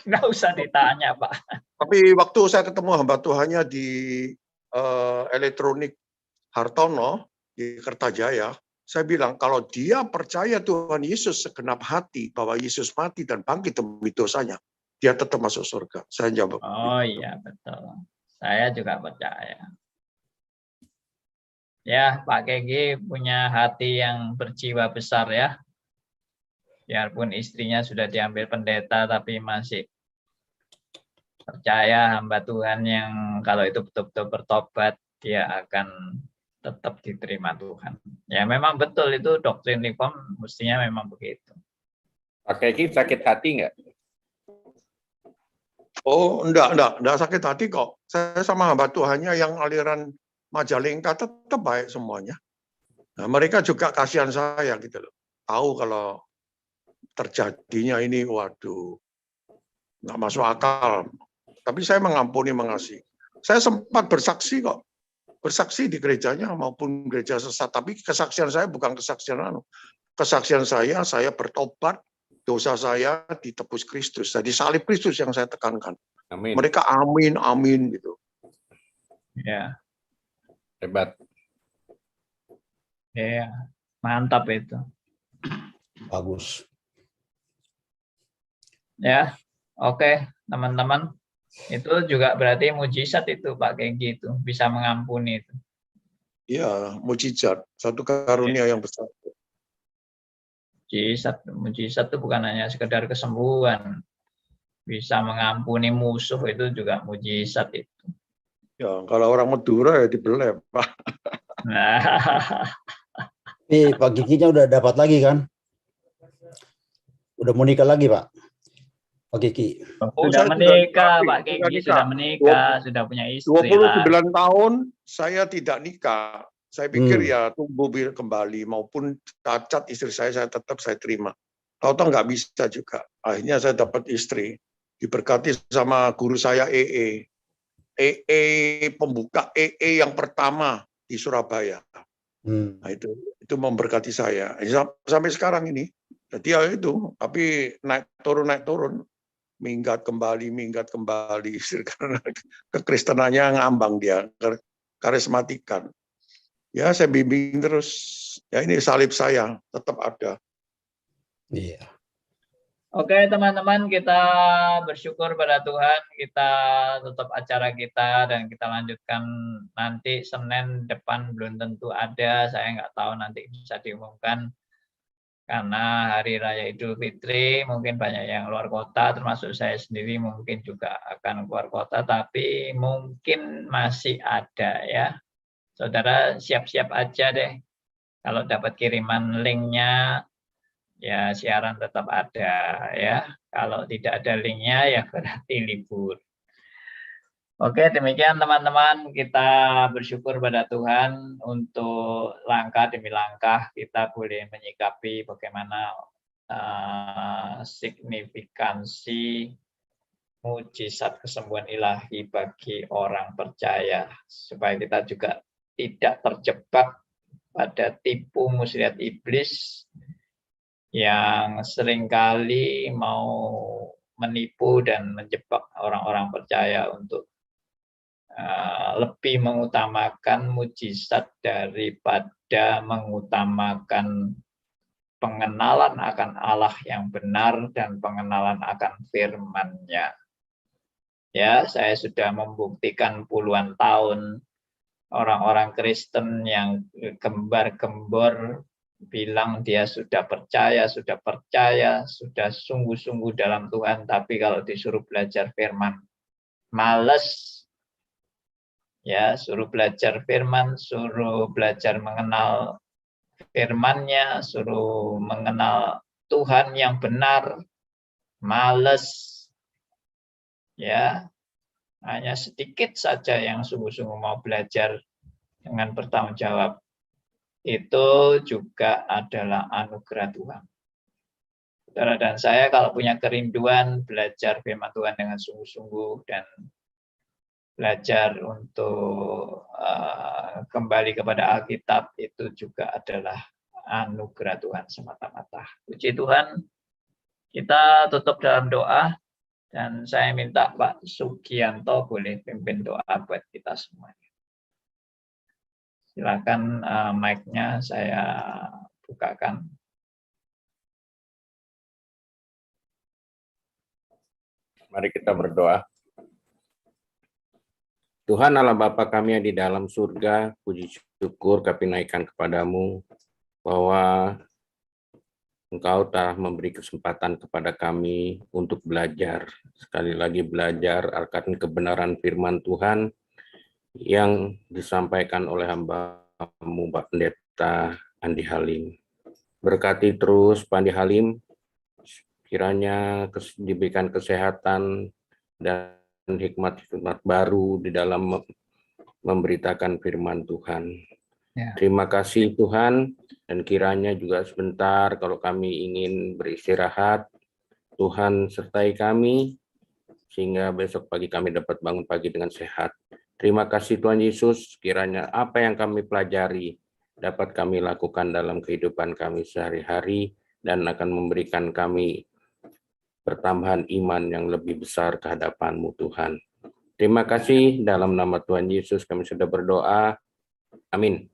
Speaker 1: Nggak usah ditanya, Pak.
Speaker 6: Tapi waktu saya ketemu hamba Tuhannya di elektronik Hartono di Kertajaya, saya bilang kalau dia percaya Tuhan Yesus segenap hati bahwa Yesus mati dan bangkit demi dosanya, dia tetap masuk surga. Saya jawab.
Speaker 1: Oh iya betul. Saya juga percaya. Ya, Pak Keki punya hati yang berjiwa besar ya. Biarpun istrinya sudah diambil pendeta, tapi masih percaya hamba Tuhan yang kalau itu betul-betul bertobat, dia akan tetap diterima Tuhan. Ya memang betul itu doktrin reform mestinya memang begitu.
Speaker 2: Pak Keki sakit hati nggak?
Speaker 6: Oh, enggak sakit hati kok. Saya sama hamba Tuhannya yang aliran Majalengka tetap baik semuanya. Nah, mereka juga kasihan saya gitu loh. Tahu kalau terjadinya ini, waduh, nggak masuk akal. Tapi saya mengampuni, mengasihi. Saya sempat bersaksi kok. Bersaksi di gerejanya maupun gereja sesat. Tapi kesaksian saya bukan kesaksian kesaksian saya bertobat, dosa saya ditebus Kristus. Jadi salib Kristus yang saya tekankan.
Speaker 2: Amin.
Speaker 6: Mereka amin, amin gitu.
Speaker 1: Ya.
Speaker 2: Hebat.
Speaker 1: Ya, mantap itu.
Speaker 5: Bagus.
Speaker 1: Ya, oke teman-teman. Itu juga berarti mujizat itu Pak Keki itu bisa mengampuni itu.
Speaker 6: Iya, mujizat. Satu karunia yang besar.
Speaker 1: Mujizat itu bukan hanya sekedar kesembuhan. Bisa mengampuni musuh itu juga mujizat itu.
Speaker 6: Ya, kalau orang Madura ya dibelem, Pak.
Speaker 1: Nah.
Speaker 5: Pak Kikinya udah dapat lagi kan? Udah mau nikah lagi, Pak? Pak Kiki.
Speaker 1: Oh, sudah
Speaker 6: saya
Speaker 1: menikah,
Speaker 6: sudah
Speaker 1: Pak
Speaker 6: nikah,
Speaker 1: Kiki,
Speaker 6: sudah
Speaker 1: sudah
Speaker 6: nikah.
Speaker 1: menikah, sudah punya istri lah.
Speaker 6: 29 tahun saya tidak nikah. Saya pikir
Speaker 5: Hmm.
Speaker 6: ya tumbuh kembali, maupun cacat istri saya tetap saya terima. Tahu-tahu nggak bisa juga. Akhirnya saya dapat istri, diberkati sama guru saya pembuka yang pertama di Surabaya. Nah, itu memberkati saya sampai sekarang ini. Jadi ya itu, tapi naik turun, minggat kembali, karena kekristenannya ngambang dia, karismatikan. Ya saya bimbing terus. Ya ini salib saya tetap ada.
Speaker 5: Iya.
Speaker 1: Oke teman-teman, kita bersyukur pada Tuhan, kita tutup acara kita dan kita lanjutkan nanti Senin depan, belum tentu ada, saya nggak tahu nanti bisa diumumkan karena Hari Raya Idul Fitri, mungkin banyak yang luar kota, termasuk saya sendiri mungkin juga akan keluar kota, tapi mungkin masih ada ya. Saudara siap-siap aja deh, kalau dapat kiriman linknya, ya siaran tetap ada ya. Kalau tidak ada linknya ya berarti libur. Oke, demikian teman-teman, kita bersyukur pada Tuhan untuk langkah demi langkah kita boleh menyikapi bagaimana signifikansi mujizat kesembuhan ilahi bagi orang percaya, supaya kita juga tidak terjebak pada tipu muslihat iblis yang seringkali mau menipu dan menjebak orang-orang percaya untuk lebih mengutamakan mujizat daripada mengutamakan pengenalan akan Allah yang benar dan pengenalan akan firman-Nya. Ya, saya sudah membuktikan puluhan tahun orang-orang Kristen yang gembar-gembor bilang dia sudah percaya, sudah sungguh-sungguh dalam Tuhan, tapi kalau disuruh belajar firman, males. Ya, suruh belajar firman, suruh belajar mengenal firman-Nya, suruh mengenal Tuhan yang benar, males. Ya, hanya sedikit saja yang sungguh-sungguh mau belajar dengan bertanggung jawab. Itu juga adalah anugerah Tuhan. Saudara dan saya kalau punya kerinduan belajar firman Tuhan dengan sungguh-sungguh dan belajar untuk kembali kepada Alkitab, itu juga adalah anugerah Tuhan semata-mata. Puji Tuhan, kita tutup dalam doa dan saya minta Pak Sugianto boleh pimpin doa buat kita semuanya. Silakan mic-nya saya bukakan.
Speaker 2: Mari kita berdoa. Tuhan Allah Bapa kami yang di dalam surga, puji syukur kami naikkan kepadamu bahwa Engkau telah memberi kesempatan kepada kami untuk belajar. Sekali lagi belajar akan kebenaran firman Tuhan yang disampaikan oleh hamba-Mu Pak Pendeta Andi Halim. Berkati terus Pak Andi Halim, kiranya diberikan kesehatan dan hikmat-hikmat baru di dalam memberitakan firman Tuhan. Ya. Terima kasih Tuhan, dan kiranya juga sebentar kalau kami ingin beristirahat, Tuhan sertai kami, sehingga besok pagi kami dapat bangun pagi dengan sehat. Terima kasih Tuhan Yesus, kiranya apa yang kami pelajari dapat kami lakukan dalam kehidupan kami sehari-hari, dan akan memberikan kami pertambahan iman yang lebih besar ke hadapan-Mu Tuhan. Terima kasih, dalam nama Tuhan Yesus kami sudah berdoa. Amin.